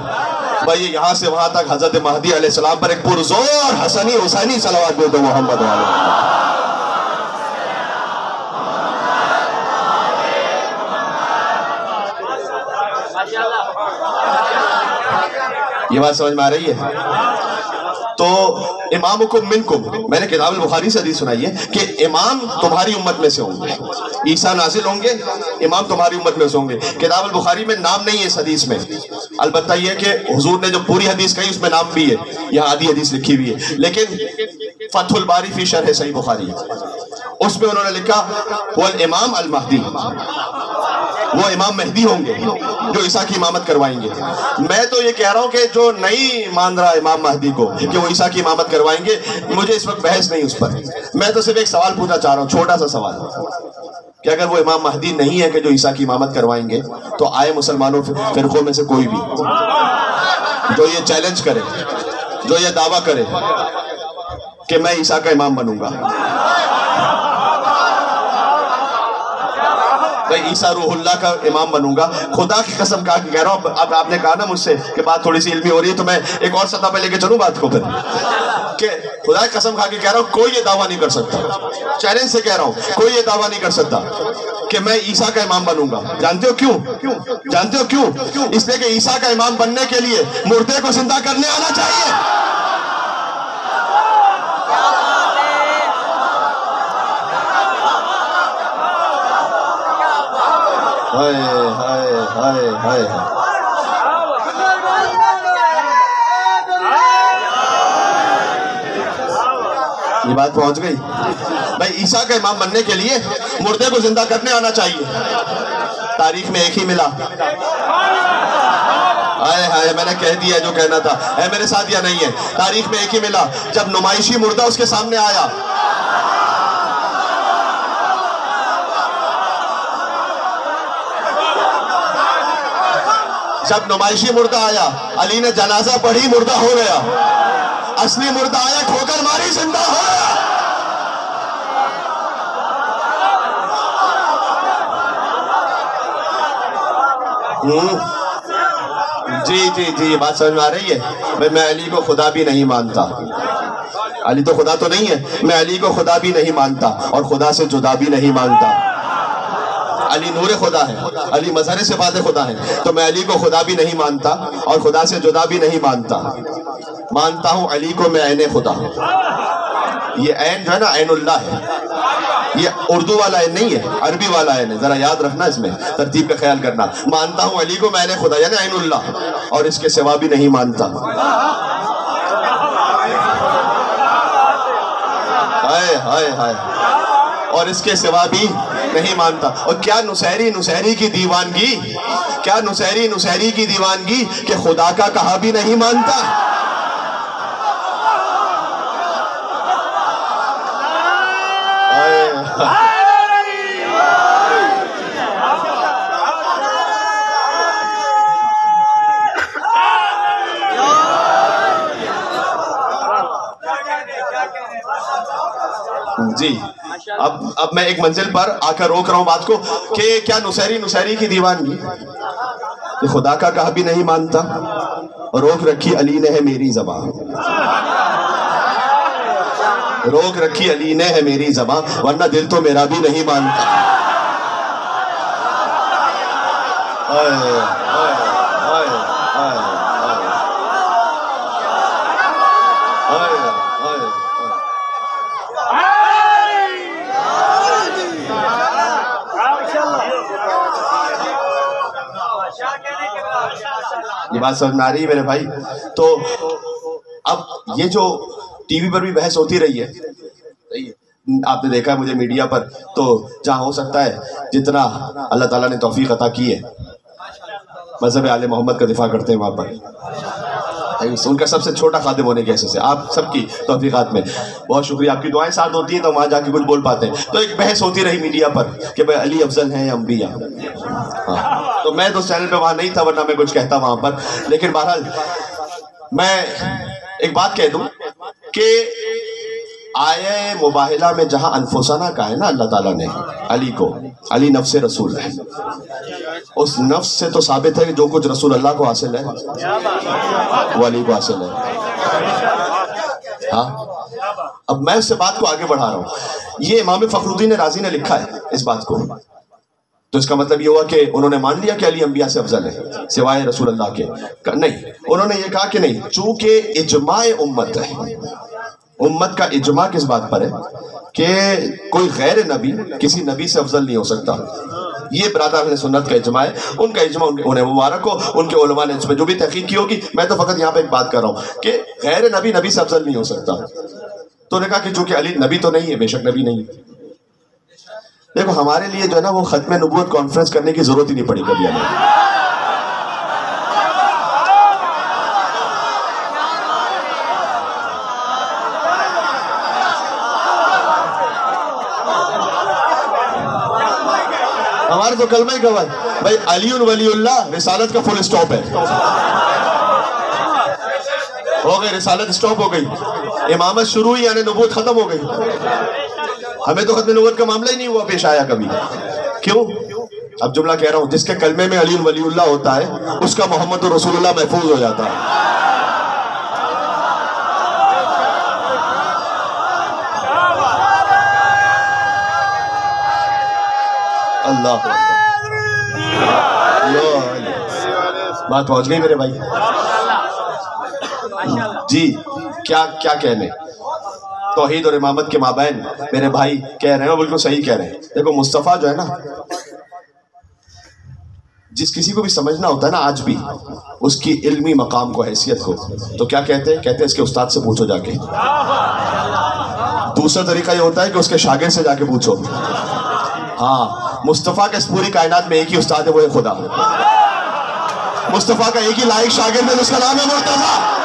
بھائی یہاں سے وہاں تک حضرت مہدی علیہ السلام پر ایک پرزور حسنی حسینی صلوات دے دو محمد والے. یہ بات سمجھ میں آ رہی ہے؟ تو امامکم منکم، میں نے کتاب البخاری سے حدیث سنائی ہے کہ امام تمہاری امت میں سے ہوں گے. عیسیٰ نازل ہوں گے، امام تمہاری امت میں سے ہوں گے. کتاب البخاری میں نام نہیں ہے اس حدیث میں، البتہ یہ کہ حضور نے جو پوری حدیث کہی اس میں نام بھی ہے، یہاں آدھی حدیث لکھی ہوئی ہے. لیکن فتح الباری فی شرح صحیح بخاری اس میں انہوں نے لکھا وہ الامام المہدی، وہ امام مہدی ہوں گے جو عیسیٰ کی امامت کروائیں گے. میں تو یہ کہہ رہا ہوں کہ جو نہیں مان رہا امام مہدی کو کہ وہ عیسیٰ کی امامت کروائیں گے، مجھے اس وقت بحث نہیں اس پر. میں تو صرف ایک سوال پوچھنا چاہ رہا ہوں، چھوٹا سا سوال، کہ اگر وہ امام مہدی نہیں ہے کہ جو عیسیٰ کی امامت کروائیں گے، تو آئے مسلمانوں فرقوں میں سے کوئی بھی جو یہ چیلنج کرے، جو یہ دعویٰ کرے کہ میں عیسیٰ کا امام بنوں گا، عیسیٰ روح اللہ کا امام بنوں گا، خدا کی قسم کہا کہ کہہ رہا ہوں. اب آپ نے کہا نا مجھ سے کہ بات تھوڑی سی علمی ہو رہی ہے، تو میں ایک اور سطح پہ لے کے چلوں بات کو. پھر کہ خدا کی قسم کھا کے کہہ رہا ہوں کوئی یہ دعویٰ نہیں کر سکتا، چیلنج سے کہہ رہا ہوں کوئی یہ دعویٰ نہیں کر سکتا کہ میں عیسیٰ کا امام بنوں گا. جانتے ہو کیوں؟ جانتے ہو کیوں؟ اس لیے کہ عیسیٰ کا امام بننے کے لیے مردے کو زندہ کرنے آنا چاہیے. ہائے ہائے ہائے ہائے. یہ بات پہنچ گئی. بھائی عیسیٰ کا امام بننے کے لیے مردے کو زندہ کرنے آنا چاہیے. تاریخ میں ایک ہی ملا، آئے ہائے میں نے کہہ دیا جو کہنا تھا. ہے میرے ساتھ یا نہیں ہے؟ تاریخ میں ایک ہی ملا جب نمائشی مردہ اس کے سامنے آیا. جب نمائشی مردہ آیا علی نے جنازہ پڑھی, مردہ ہو گیا. اصلی مردہ آیا, ٹھوکر ماری, زندہ ہو گیا. جی جی جی یہ بات سمجھ میں آ رہی ہے. میں علی کو خدا بھی نہیں مانتا. علی تو خدا تو نہیں ہے, میں علی کو خدا بھی نہیں مانتا اور خدا سے جدا بھی نہیں مانتا. علی نور خدا ہے, علی مظہر صفات خدا ہے, تو میں علی کو خدا بھی نہیں مانتا اور خدا سے جدا بھی نہیں مانتا. مانتا ہوں علی کو میں عین خدا. یہ عین جو ہے نا عین اللہ ہے, یہ اردو والا عین نہیں ہے, عربی والا عین ہے. ذرا یاد رکھنا, اس میں ترتیب کا خیال کرنا. مانتا ہوں علی کو میں عین خدا یعنی عین اللہ, اور اس کے سوا بھی نہیں مانتا. ہائے ہائے ہائے, اور اس کے سوا بھی نہیں مانتا. اور کیا نصیری کی دیوانگی, کیا نصیری کی دیوانگی کہ خدا کا کہا بھی نہیں مانتا. جی اب میں ایک منزل پر آ کر روک رہا ہوں بات کو کہ کیا نصیری کی دیوانگی کہ خدا کا کہا بھی نہیں مانتا. روک رکھی علی نے ہے میری زبان, روک رکھی علی نے ہے میری زبان, ورنہ دل تو میرا بھی نہیں مانتا. یہ بات سمجھ میں آ رہی ہے میرے بھائی؟ تو اب یہ جو ٹی وی پر بھی بحث ہوتی رہی ہے, آپ نے دیکھا ہے مجھے میڈیا پر, تو جہاں ہو سکتا ہے جتنا اللہ تعالیٰ نے توفیق عطا کی ہے مذہب آل محمد کا دفاع کرتے ہیں وہاں پر. ان کا سب سے چھوٹا خادم ہونے کے حیثیت سے آپ سب کی توفیقات میں بہت شکریہ. آپ کی دعائیں ساتھ ہوتی ہیں تو وہاں جا کے کچھ بول پاتے ہیں. تو ایک بحث ہوتی رہی میڈیا پر کہ بھائی علی افضل ہیں یا انبیاء. تو میں تو چینل پہ وہاں نہیں تھا, ورنہ میں کچھ کہتا وہاں پر. لیکن بہرحال میں ایک بات کہہ دوں کہ آیہ مباہلہ میں جہاں انفسنا کہا ہے نا اللہ تعالیٰ نے علی کو, علی نفس رسول ہے, اس نفس سے تو ثابت ہے کہ جو کچھ رسول اللہ کو حاصل ہے وہ علی کو حاصل ہے. ہاں اب میں اس سے بات کو آگے بڑھا رہا ہوں. یہ امام فخر الدین رازی نے لکھا ہے اس بات کو, تو اس کا مطلب یہ ہوا کہ انہوں نے مان لیا کہ علی انبیاء سے افضل ہے سوائے رسول اللہ کے؟ نہیں, انہوں نے یہ کہا کہ نہیں, چونکہ اجماع امت ہے. امت کا اجماع کس بات پر ہے کہ کوئی غیر نبی کسی نبی سے افضل نہیں ہو سکتا. یہ برادران سنت کا اجماع ہے. ان کا اجماع انہیں مبارک ہو, ان کے علماء نے اس میں جو بھی تحقیق کی ہوگی. میں تو فقط یہاں پہ ایک بات کر رہا ہوں کہ غیر نبی نبی سے افضل نہیں ہو سکتا. تو انہوں نے کہا کہ چونکہ علی نبی تو نہیں ہے, بے شک نبی نہیں ہے. دیکھو ہمارے لیے جو ہے نا وہ ختم نبوت کانفرنس کرنے کی ضرورت ہی نہیں پڑی کبھی ہمیں. ہمارے تو کلمہ ہی گواہ بھائی علی ولی اللہ رسالت کا فل اسٹاپ ہے. ہو گئی رسالت اسٹاپ ہو گئی, امامت شروع ہی یعنی نبوت ختم ہو گئی. ہمیں تو ختم نبوت کا معاملہ ہی نہیں ہوا پیش آیا کبھی. کیوں؟ اب جملہ کہہ رہا ہوں, جس کے کلمے میں علی ولی اللہ ہوتا ہے اس کا محمد رسول اللہ محفوظ ہو جاتا ہے. اللہ بات پہنچ گئی میرے بھائی. جی کیا کہنے, توحید اور امامت کے مابین میرے بھائی کہہ رہے ہیں, بالکل صحیح کہہ رہے ہیں. دیکھو مصطفیٰ جو ہے نا, جس کسی کو بھی سمجھنا ہوتا ہے نا آج بھی اس کی علمی مقام کو, حیثیت کو, تو کیا کہتے ہیں اس کے استاد سے پوچھو جا کے. دوسرا طریقہ یہ ہوتا ہے کہ اس کے شاگرد سے جا کے پوچھو. ہاں مصطفیٰ کے اس پوری کائنات میں ایک ہی استاد ہے, وہ ہے خدا. مصطفیٰ کا ایک ہی لائق شاگرد ہے جس کا نام ہے مرتضیٰ.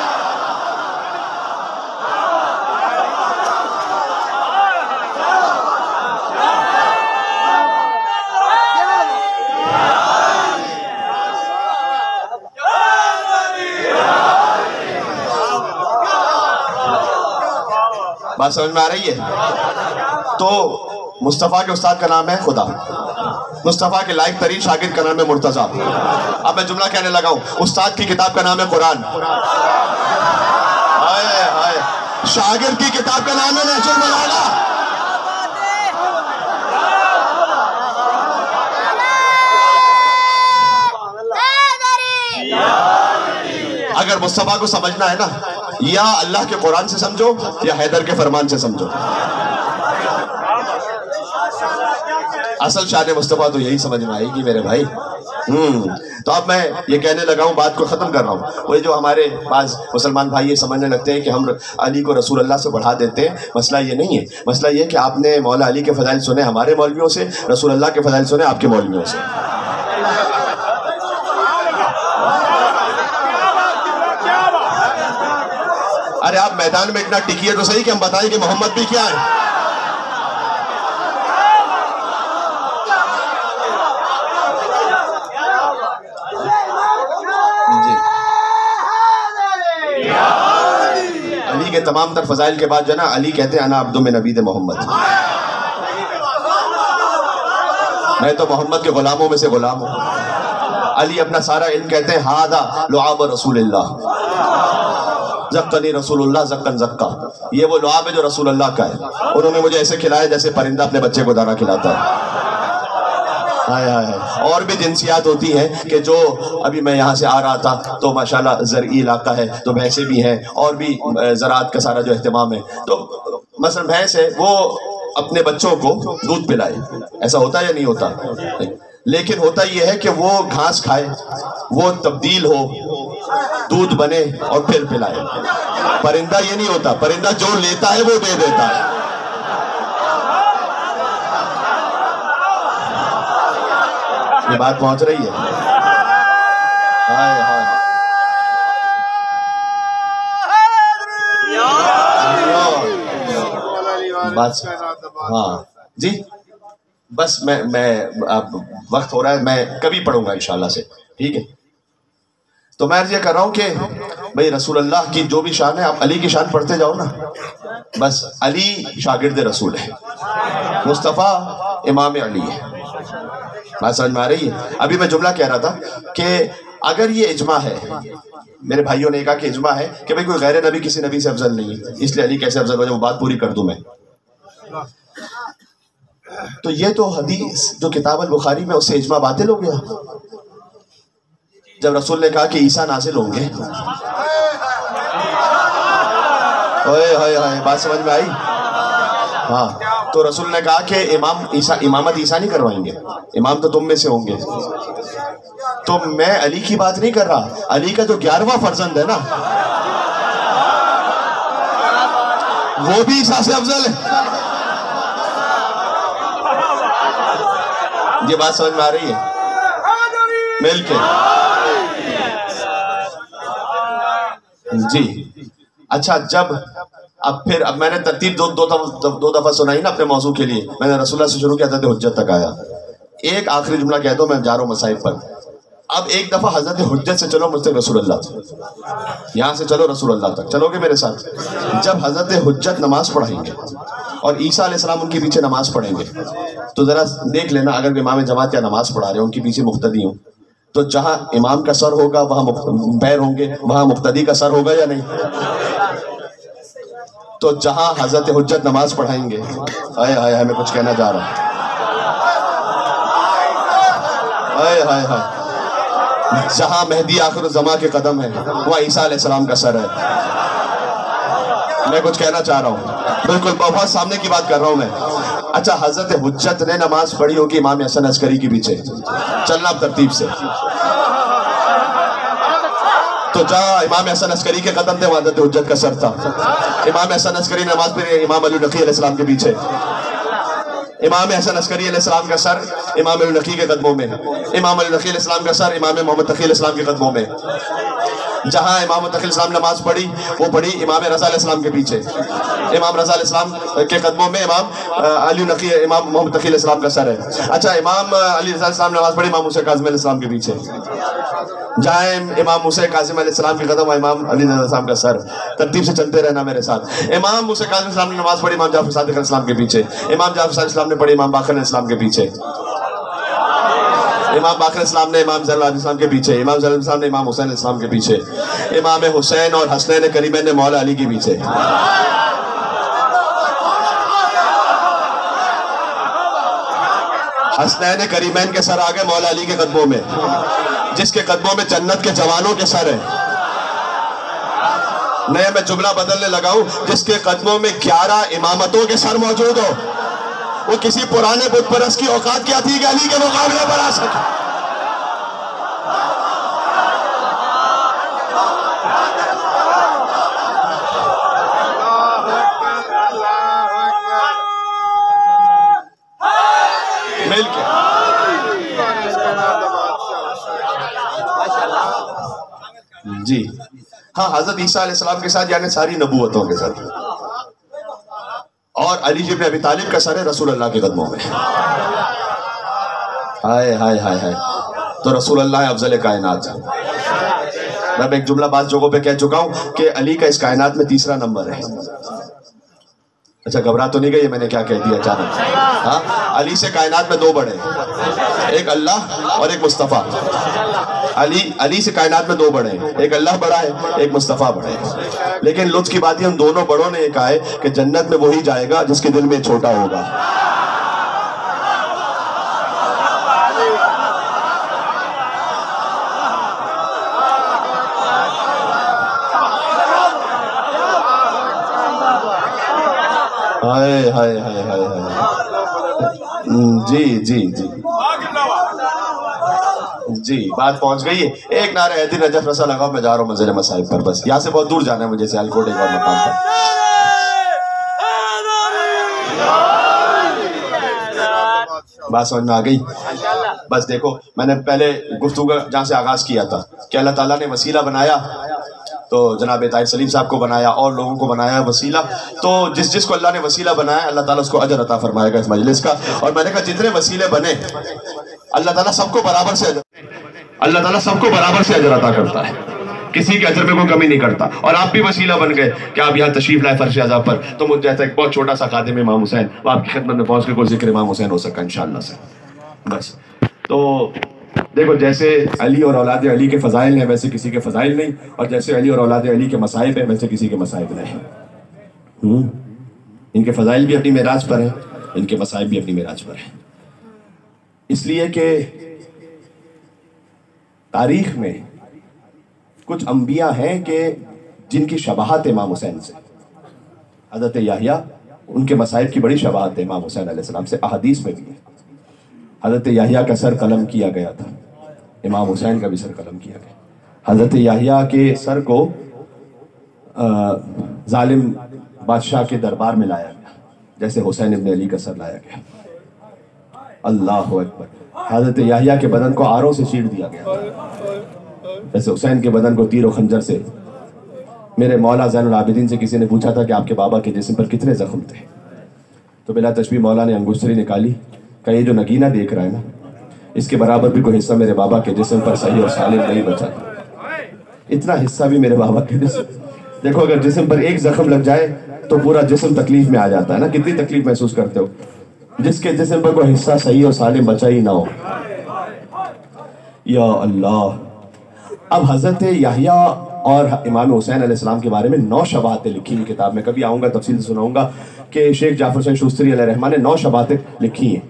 بات سمجھ میں آ رہی ہے؟ تو مصطفیٰ کے استاد کا نام ہے خدا، مصطفیٰ کے لائق ترین شاگرد کا نام ہے مرتضیٰ. اب میں جملہ کہنے لگا ہوں، استاد کی کتاب کا نام ہے قرآن، شاگرد کی کتاب کا نام ہے نہج البلاغہ. اگر مصطفیٰ کو سمجھنا ہے نا، یا اللہ کے قرآن سے سمجھو یا حیدر کے فرمان سے سمجھو. اصل شان مصطفیٰ تو یہی سمجھ میں آئے گی میرے بھائی. تو اب میں یہ کہنے لگا ہوں، بات کو ختم کر رہا ہوں. وہی جو ہمارے بعض مسلمان بھائی یہ سمجھنے لگتے ہیں کہ ہم علی کو رسول اللہ سے بڑھا دیتے ہیں. مسئلہ یہ نہیں ہے. مسئلہ یہ کہ آپ نے مولا علی کے فضائل سنے ہمارے مولویوں سے، رسول اللہ کے فضائل سنے آپ کے مولویوں سے. ارے آپ میدان میں اتنا ٹکیے تو صحیح کہ ہم بتائیں کہ محمد بھی کیا ہے. علی کے تمام تر فضائل کے بعد جو ہے نا، علی کہتے ہیں انا عبد من عبید محمد، میں تو محمد کے غلاموں میں سے غلام ہوں. علی اپنا سارا علم کہتے ہیں ہاذا لعاب رسول اللہ، زقنی رسول اللہ زقن زقا، یہ وہ لعاب ہے جو رسول اللہ کا ہے. انہوں نے مجھے ایسے کھلایا جیسے پرندہ اپنے بچے کو دانا کھلاتا ہے. اور بھی جنسیات ہوتی ہیں کہ جو ابھی میں یہاں سے آ رہا تھا تو ماشاءاللہ زرعی علاقہ ہے تو بھینسیں بھی ہیں، اور بھی زراعت کا سارا جو اہتمام ہے. تو مثلا بھینس ہے وہ اپنے بچوں کو دودھ پلائے، ایسا ہوتا ہے یا نہیں ہوتا؟ لیکن ہوتا یہ ہے کہ وہ گھاس کھائے، وہ تبدیل ہو، دودھ بنے اور پھر پلائے. پرندہ یہ نہیں ہوتا، پرندہ جو لیتا ہے وہ دے دیتا ہے. یہ بات پہنچ رہی ہے؟ بات ہاں جی. بس میں اب وقت ہو رہا ہے، میں کبھی پڑھوں گا انشاءاللہ سے، ٹھیک ہے؟ تو میں عرض یہ کر رہا ہوں کہ بھئی رسول اللہ کی جو بھی شان ہے آپ علی کی شان پڑھتے جاؤ نا. بس علی شاگرد رسول ہے، مصطفیٰ امام علی ہے. بات سمجھ میں آ رہی ہے؟ ابھی میں جملہ کہہ رہا تھا کہ اگر یہ اجماع ہے، میرے بھائیوں نے کہا کہ اجماع ہے کہ بھئی کوئی غیر نبی کسی نبی سے افضل نہیں ہے، اس لیے علی کیسے افضل ہو جائے، وہ بات پوری کر دوں میں. تو یہ تو حدیث جو کتاب البخاری میں اس سے اجماع باطل ہو گیا. جب رسول نے کہا کہ عیسیٰ نازل ہوں گے، بات سمجھ میں آئی؟ ہاں. تو رسول نے کہا کہ امامت عیسیٰ نہیں کروائیں گے، امام تو تم میں سے ہوں گے. تو میں علی کی بات نہیں کر رہا، علی کا جو 11واں فرزند ہے نا وہ بھی عیسیٰ سے افضل ہے. یہ بات سمجھ میں آ رہی ہے؟ مل کے جی. اچھا جب اب میں نے ترتیب دو دفعہ سنائی نا اپنے موضوع کے لیے. میں نے رسول اللہ سے شروع کیا حضرت حجت تک آیا. ایک آخری جملہ کہہ دو، میں جا رہا ہوں مسائب پر. اب ایک دفعہ حضرت حجت سے چلو، مجھ تک رسول اللہ تک، یہاں سے چلو رسول اللہ تک. چلو گے میرے ساتھ؟ جب حضرت حجت نماز پڑھائیں گے اور عیسیٰ علیہ السلام ان کے پیچھے نماز پڑھیں گے تو ذرا دیکھ لینا، اگر امام جماعت یا نماز پڑھا رہے ہیں ان کے پیچھے مقتدی ہوں تو جہاں امام کا سر ہوگا وہاں پیر ہوں گے، وہاں مقتدی کا سر ہوگا یا نہیں؟ تو جہاں حضرت حجت نماز پڑھائیں گے، میں کچھ کہنا چاہ رہا ہوں، جہاں مہدی آخر الزماں کے قدم ہے وہاں عیسیٰ علیہ السلام کا سر ہے. میں کچھ کہنا چاہ رہا ہوں، بالکل بہت سامنے کی بات کر رہا ہوں میں. اچھا حضرت حجت نے نماز پڑھی ہوگی امام حسن عسکری کے پیچھے، چلنا ترتیب سے. تو جہاں امام حسن عسکری کے قدم تھے وہاں حضرت حجت کا سر تھا. امام حسن عسکری نماز پڑھی امام علی نقی علیہ السلام کے پیچھے. امام حسن عسکری علیہ السلام کا سر امام علی نقی کے قدموں میں، امام علی نقی علیہ السلام کا سر امام محمد تقی علیہ السلام کے قدموں میں۔ جہاں امام تقی علیہ السلام نماز پڑھی وہ پڑھی امام رضا علیہ السلام کے پیچھے، امام رضا علیہ السلام کے قدموں میں امام علی نقی امام محمد تقی علیہ السلام کا سر ہے۔ اچھا، امام علی رضا علیہ السلام نماز پڑھی امام موسیٰ کاظم علیہ السلام کے پیچھے، جہاں امام موسیٰ کاظم علیہ السلام کے قدم امام علی رضا علیہ السلام کا سر۔ ترتیب سے چلتے رہنا میرے ساتھ۔ امام موسیٰ کاظم علیہ السلام نے نماز پڑھی امام جعفر صادق علیہ السلام کے پیچھے، امام جعفر صادق علیہ السلام نے پڑھی امام باقر علیہ السلام کے پیچھے، امام باقر علیہ السلام نے امام زین علیہ السلام کے پیچھے، امام زین علیہ السلام نے امام حسین علیہ السلام کے پیچھے، امام حسین اور حسنین کریمین نے مولا علی کے پیچھے۔ حسنین کریمین کے سر آگے مولا علی کے قدموں میں، جس کے قدموں میں جنت کے جوانوں کے سر ہیں۔ نئے میں جملہ بدلنے لگا ہوں، جس کے قدموں میں 11 امامتوں کے سر موجود ہو۔ وہ کسی پرانے بت پرست کی اوقات کیا تھی کہ علی کے مقابلے پر آ سکے؟ مل کے جی ہاں، حضرت عیسیٰ علیہ السلام کے ساتھ یعنی ساری نبوتوں کے ساتھ، اور علی ابن ابی طالب کا سر ہے رسول اللہ کے قدموں میں۔ ہائے ہائے ہائے ہائے، تو رسول اللہ افضل کائنات۔ میں ایک جملہ بعض جگہوں پہ کہہ چکا ہوں کہ علی کا اس کائنات میں تیسرا نمبر ہے۔ اچھا، گھبرا تو نہیں گئی میں نے کیا کہہ دیا اچانک؟ ہاں، علی سے کائنات میں 2 بڑے، ایک اللہ اور ایک مصطفیٰ۔ علی سے کائنات میں 2 بڑے ہیں، ایک اللہ بڑا ہے، ایک مصطفیٰ بڑا ہے۔ لیکن لطف کی بات یہ، ان دونوں بڑوں نے یہ کہا ہے کہ جنت میں وہی جائے گا جس کے دل میں چھوٹا ہوگا۔ ہائے ہائے ہائے ہائے، جی جی جی جی، بات پہنچ گئی ہے۔ ایک نعرہ حیدر نجف رسا لگاؤ، میں جا رہا ہوں منزل مصائب پر، بس یہاں سے بہت دور جانا ہے مجھے، سیال کوٹ ایک اور مقام پر۔ بات سمجھ میں آ گئی؟ بس دیکھو، میں نے پہلے گفتگو جہاں سے آغاز کیا تھا کہ اللہ تعالیٰ نے وسیلہ بنایا تو جناب طاہر سلیم صاحب کو بنایا اور لوگوں کو بنایا وسیلہ، تو جس کو اللہ نے وسیلہ بنایا اللہ تعالیٰ اس کو اجر عطا فرمائے گا اس مجلس کا۔ اور میں نے کہا جتنے وسیلے بنے اللہ تعالیٰ سب کو برابر سے اجر عطا کرتا ہے، کسی کے اجر میں کوئی کمی نہیں کرتا۔ اور آپ بھی وسیلہ بن گئے کہ آپ یہاں تشریف لائے فرش اعظم پر، تو مجھ جیسا ایک بہت چھوٹا سا خادم امام حسین وہ آپ کی خدمت میں پہنچ کے کوئی ذکر امام حسین ہو سکا انشاءاللہ سے۔ بس تو دیکھو، جیسے علی اور اولاد علی کے فضائل ہیں ویسے کسی کے فضائل نہیں، اور جیسے علی اور اولاد علی کے مصائب ہیں ویسے کسی کے مصائب نہیں۔ ان کے فضائل بھی اپنی معراج پر ہیں، ان کے مصائب بھی اپنی معراج پر ہیں، اس لیے کہ تاریخ میں کچھ انبیاء ہیں کہ جن کی شباہت امام حسین سے، حضرت یحییٰ ان کے مصائب کی بڑی شباہت ہے امام حسین علیہ السلام سے، احادیث میں بھی ہے۔ حضرت یحییٰ کا سر قلم کیا گیا تھا، امام حسین کا بھی سر قلم کیا گیا۔ حضرت یحییٰ کے سر کو ظالم بادشاہ کے دربار میں لایا گیا، جیسے حسین ابن علی کا سر لایا گیا۔ اللہ اکبر۔ حضرت یحییٰ کے بدن کو آروں سے چیر دیا گیا تھا، جیسے حسین کے بدن کو تیر و خنجر سے۔ میرے مولا زین العابدین سے کسی نے پوچھا تھا کہ آپ کے بابا کے جسم پر کتنے زخم تھے، تو بلا تشبیہ مولا نے انگشتری نکالی کہ یہ جو نگینہ دیکھ رہا ہے نا، اس کے برابر بھی کوئی حصہ میرے بابا کے جسم پر صحیح اور سالم نہیں بچا تھا، اتنا حصہ بھی میرے بابا کے جسم۔ دیکھو، اگر جسم پر ایک زخم لگ جائے تو پورا جسم تکلیف میں آ جاتا ہے نا، کتنی تکلیف محسوس کرتے ہو، جس کے جسم پر کوئی حصہ صحیح اور سالم بچا ہی نہ ہو۔ یا اللہ۔ اب حضرت یحییٰ اور امام حسین علیہ السلام کے بارے میں 9 شباہتیں لکھی ہوئی کتاب میں، کبھی آؤں گا تفصیل سے سناؤں گا کہ شیخ جعفر حسین شوستری علیہ الرحمہ نے 9 شباہتیں لکھی ہیں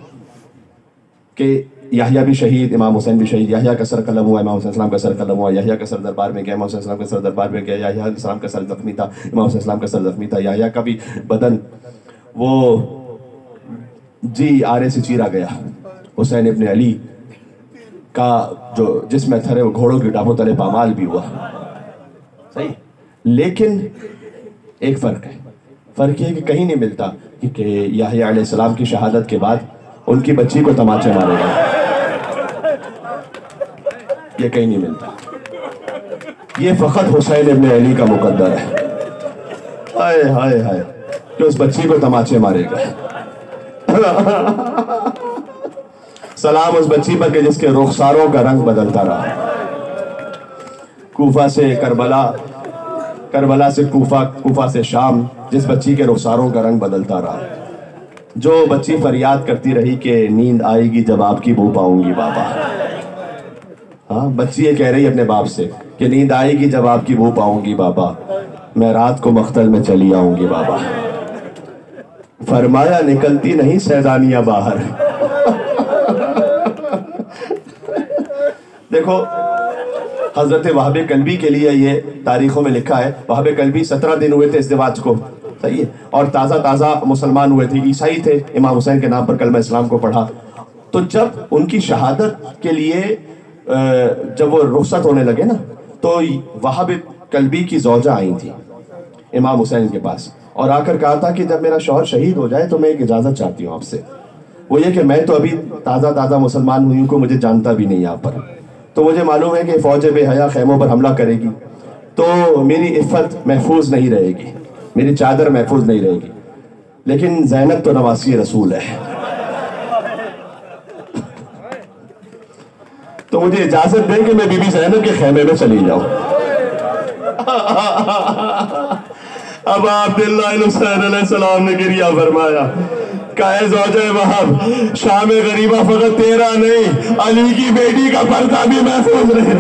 کہ یحییٰ بھی شہید، امام حسین بھی شہید، یحییٰ کا سر قلم ہوا، امام حسین السلام کا سر قلم ہوا، یحییٰ کا سر دربار میں گیا، امام حسین السلام کا سر دربار میں گیا، یحییٰ علیہ السلام کا سر زخمی تھا، امام حسین السلام کا سر زخمی تھا، یحییٰ کا بھی بدن وہ آرے سے چیرا گیا، حسین ابن علی کا جو جسم میں تھرے وہ گھوڑوں کی ٹاپوں تلے پامال بھی ہوا، صحیح۔ لیکن ایک فرق ہے، فرق یہ ہے کہ کہیں نہیں ملتا کہ یحییٰ علیہ السلام کی شہادت کے بعد ان کی بچی کو تماچے مارے گئے. یہ کہیں نہیں ملتا. یہ فقط حسین ابن علی کا مقدر ہے. ہائے ہائے ہائے کہ اس بچی کو تماچے مارے گئے. سلام اس بچی پر کہ جس کے رخساروں کا رنگ بدلتا رہا. کوفہ سے کربلا، کربلا سے کوفہ، کوفہ سے شام، جس بچی کے رخساروں کا رنگ بدلتا رہا. جو بچی فریاد کرتی رہی کہ نیند آئے گی جب آپ کی بو پاؤں گی بابا. ہاں، بچی یہ کہہ رہی اپنے باپ سے کہ نیند آئے گی جب آپ کی بو پاؤں گی بابا، میں رات کو مختل میں چلی آؤں گی بابا. فرمایا نکلتی نہیں سیدانیہ باہر. دیکھو حضرت وہب کلبی کے لیے یہ تاریخوں میں لکھا ہے، وہب کلبی 17 دن ہوئے تھے ازدواج کو، صحیح ہے، اور تازہ مسلمان ہوئے تھے، عیسائی تھے، امام حسین کے نام پر کلمہ اسلام کو پڑھا. تو جب ان کی شہادت کے لیے جب وہ رخصت ہونے لگے نا، تو وہب کلبی کی زوجہ آئی تھی امام حسین کے پاس اور آ کر کہا تھا کہ جب میرا شوہر شہید ہو جائے تو میں ایک اجازت چاہتی ہوں آپ سے. وہ یہ کہ میں تو ابھی تازہ مسلمان ہوئی ہوں، کو مجھے جانتا بھی نہیں یہاں پر، تو مجھے معلوم ہے کہ فوج بے حیا خیموں پر حملہ کرے گی تو میری عفت محفوظ نہیں رہے گی، میری چادر محفوظ نہیں رہے گی. لیکن زینب تو نواسی رسول ہے، تو مجھے اجازت دیں کہ میں بی بی زینب کے خیمے میں چلی جاؤں. اب عبداللہ حسین علیہ السلام نے گریہ فرمایا کہ اے زوجہ وہب، شام غریبہ فقط تیرا نہیں، علی کی بیٹی کا پردہ بھی محفوظ رہے.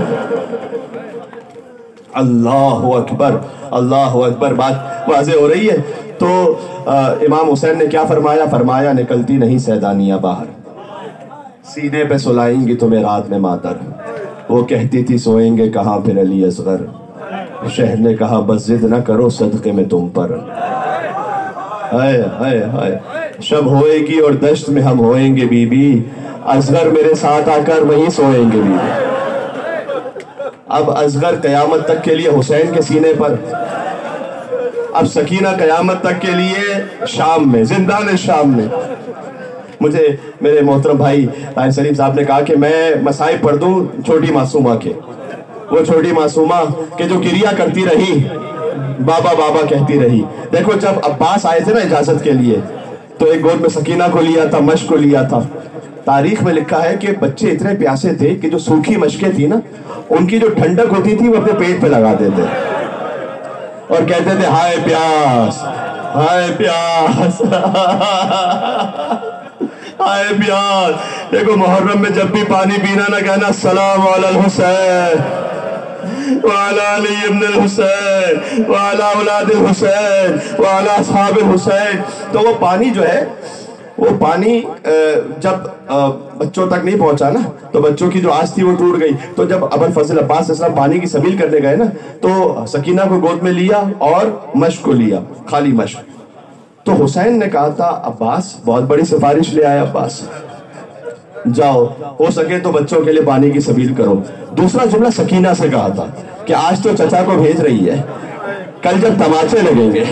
اللہ اکبر، اللہ اکبر. بات واضح ہو رہی ہے. تو امام حسین نے کیا فرمایا؟ فرمایا نکلتی نہیں سیدانیہ باہر، سینے پہ سلائیں گی تمہیں رات میں مادر. وہ کہتی تھی سوئیں گے کہاں پھر علی اصغر، شہر نے کہا بس ضد نہ کرو صدقے میں تم پر. ہائے ہائے ہائے، شب ہوئے گی اور دشت میں ہم ہوئیں گے بی بی، اصغر میرے ساتھ آ کر وہیں سوئیں گے بی بی. اب اصغر قیامت تک کے لیے حسین کے سینے پر، اب سکینہ قیامت تک کے لیے شام میں، زندان شام میں. مجھے میرے محترم بھائی طاہر سلیم صاحب نے کہا کہ میں مصائب پڑھ دوں چھوٹی معصومہ کے. وہ چھوٹی معصومہ کہ جو کریا کرتی رہی، بابا بابا کہتی رہی. دیکھو جب عباس آئے تھے نا اجازت کے لیے، تو ایک گود میں سکینہ کو لیا تھا، مشق کو لیا تھا. تاریخ میں لکھا ہے کہ بچے اتنے پیاسے تھے کہ جو سوکھی مشقیں تھی نا، ان کی جو ٹھنڈک ہوتی تھی وہ اپنے پیٹ پہ لگا دیتے اور کہتے تھے ہائے پیاس، ہائے پیاس، ہائے پیاس. دیکھو محرم میں جب بھی پانی پینا نہ کہنا السلام علی الحسین وعلی علی ابن الحسین وعلی اولاد الحسین وعلی اصحاب الحسین. تو وہ پانی جو ہے، وہ پانی جب بچوں تک نہیں پہنچا نا، تو بچوں کی جو آس تھی وہ ٹوٹ گئی. تو جب ابوالفضل عباس علیہ السلام پانی کی سبیل کرنے گئے نا، تو سکینہ کو گود میں لیا اور مشق کو لیا، خالی مشق. تو حسین نے کہا تھا عباس، بہت بڑی سفارش لے آئے عباس، جاؤ ہو سکے تو بچوں کے لیے پانی کی سبیل کرو. دوسرا جملہ سکینہ سے کہا تھا کہ آج تو چچا کو بھیج رہی ہے، کل جب تماچے لگیں گے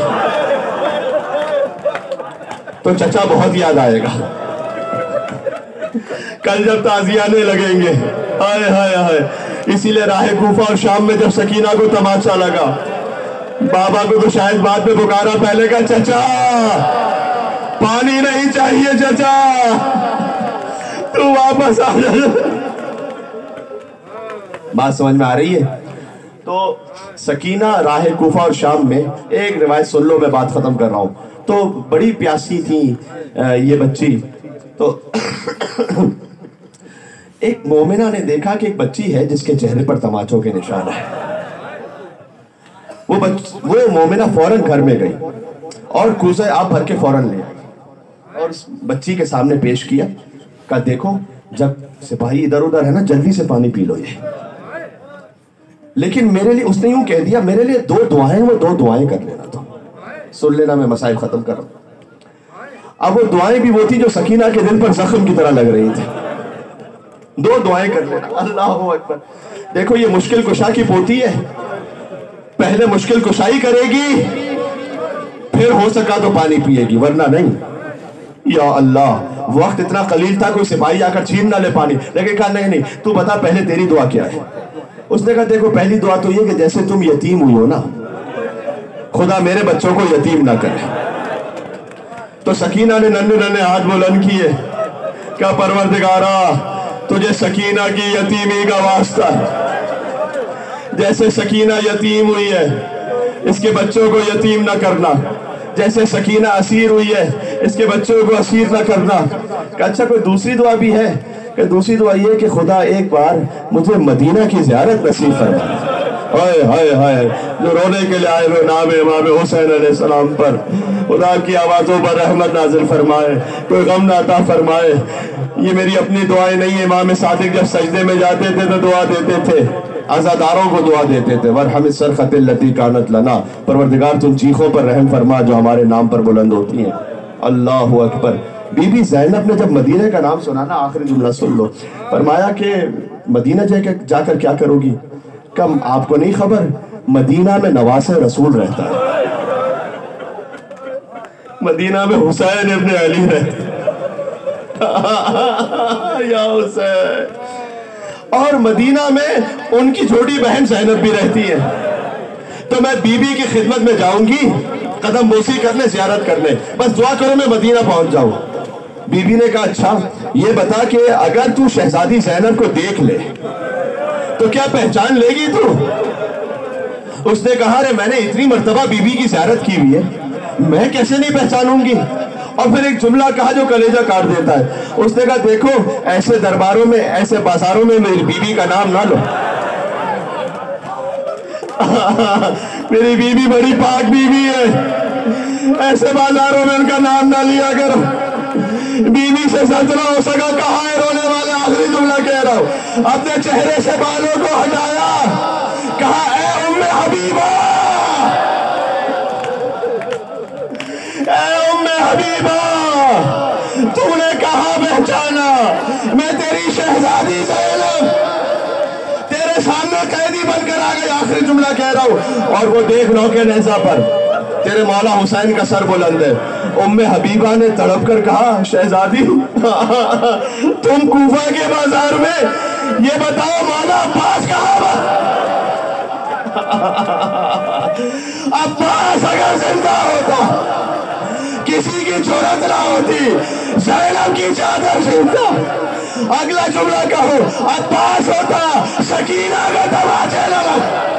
تو چچا بہت یاد آئے گا، کل جب تعزیانے لگیں گے. ہائے ہائے ہائے. اسی لیے راہ کوفہ اور شام میں جب سکینہ کو تماچا لگا، بابا کو تو شاید بعد میں پکارا، پہلے کا چچا پانی نہیں چاہیے، چچا تو واپس آ جا. بات سمجھ میں آ رہی ہے؟ تو سکینہ راہ کوفہ اور شام میں، ایک روایت سن لو، میں بات ختم کر رہا ہوں. تو بڑی پیاسی تھی یہ بچی. تو ایک مومنہ نے دیکھا کہ ایک بچی ہے جس کے چہرے پر تماچوں کے نشان ہیں. وہ مومنہ فوراً گھر میں گئی اور کوزہ آب بھر کے فوراً لے آئی اور اس بچی کے سامنے پیش کیا. کہا دیکھو جب سپاہی ادھر ادھر ہے نا، جلدی سے پانی پی لو یہ. لیکن میرے لیے اس نے یوں کہہ دیا، میرے لیے 2 دعائیں، وہ 2 دعائیں کر لینا. تو سن لینا، میں مسائل ختم کر رہا ہوں. اب وہ دعائیں بھی وہ تھی جو سکینہ کے دل پر زخم کی طرح لگ رہی تھی. 2 دعائیں کر لینا. اللہ اکبر. دیکھو یہ مشکل کشا کی پوتی ہے، پہلے مشکل کشائی کرے گی، پھر ہو سکا تو پانی پیے گی ورنہ نہیں۔ یا اللہ، وقت اتنا قلیل تھا کوئی سپاہی آ کر چھین نہ لے پانی، لیکن کہا نہیں تو بتا پہلے تیری دعا کیا ہے۔ اس نے کہا دیکھو پہلی دعا تو یہ کہ جیسے تم یتیم ہوئی ہو نا، خدا میرے بچوں کو یتیم نہ کرے۔ تو سکینہ نے ننھے ہاتھ بلند کیے، کہا پروردگارا تجھے سکینہ کی یتیمی کا واسطہ، جیسے سکینہ یتیم ہوئی ہے اس کے بچوں کو یتیم نہ کرنا، جیسے سکینہ اسیر ہوئی ہے اس کے بچوں کو اسیر نہ کرنا۔ کہ اچھا کوئی دوسری دعا بھی ہے؟ کہ دوسری دعا یہ کہ خدا ایک بار مجھے مدینہ کی زیارت نصیب فرما۔ ہائے ہائے ہائے، جو رونے کے لیے آئے ہوئے نام امام حسین علیہ السلام پر، خدا کی آوازوں پر رحمت نازل فرمائے، کوئی غم نہ عطا فرمائے۔ یہ میری اپنی دعائیں نہیں، امام صادق جب سجدے میں جاتے تھے تو دعا دیتے تھے، عزاداروں کو دعا دیتے تھے، وَرْحَمِ الصَّرْخَةِ الَّتِي كَانَتْ لَنَا، پروردگار تم چیخوں پر رحم فرما جو ہمارے نام پر بلند ہوتی ہیں۔ اللہ اکبر۔ بی بی زینب نے جب مدینہ کا نام سنا نا، آخری جملہ سن لو، فرمایا کہ مدینہ جا کر کیا کرو گی؟ کم آپ کو نہیں خبر مدینہ میں نواس رسول رہتا ہے، مدینہ میں حسین ابن علی رہتا یا حسین، اور مدینہ میں ان کی چھوٹی بہن زینب بھی رہتی ہے۔ تو میں بی بی کی خدمت میں جاؤں گی قدم بوسی کرنے، زیارت کرنے، بس دعا کرو میں مدینہ پہنچ جاؤں۔ بی بی نے کہا اچھا یہ بتا کہ اگر تو شہزادی زینب کو دیکھ لے تو کیا پہچان لے گی تو؟ اس نے کہا رے میں نے اتنی مرتبہ بی بی کی زیارت کی ہوئی ہے، میں کیسے نہیں پہچانوں گی؟ اور پھر ایک جملہ کہا جو کلیجہ کاٹ دیتا ہے، اس نے کہا دیکھو ایسے درباروں میں، ایسے بازاروں میں میری بی بی کا نام نہ لو۔ میری بی بی بڑی پاک بی بی ہے، ایسے بازاروں میں ان کا نام نہ لیا کرو۔ بی بی سے سچ نہ ہو سکا، کہاں ہے رونے والے؟ آخری جملہ کہہ رہا ہوں، اپنے چہرے سے بالوں کو ہٹایا، کہا اے ام حبیبہ، اے ام حبیبہ، تم نے کہاں پہچانا؟ میں تیری شہزادی زینب تیرے سامنے قیدی بن کر آ گئی۔ آخری جملہ کہہ رہا ہوں، اور وہ دیکھ لو کہ نیزہ پر تیرے مولا حسین کا سر بلند ہے۔ ام حبیبہ نے تڑپ کر کہا شہزادی تم کوفہ کے بازار میں، یہ بتاؤ مولا عباس کہاں؟ عباس اگر زندہ ہوتا کسی کی جرأت نہ ہوتی زینب کی چادر چھینتا۔ اگلا جملہ کہو، عباس ہوتا سکینہ کا تماچے لگا۔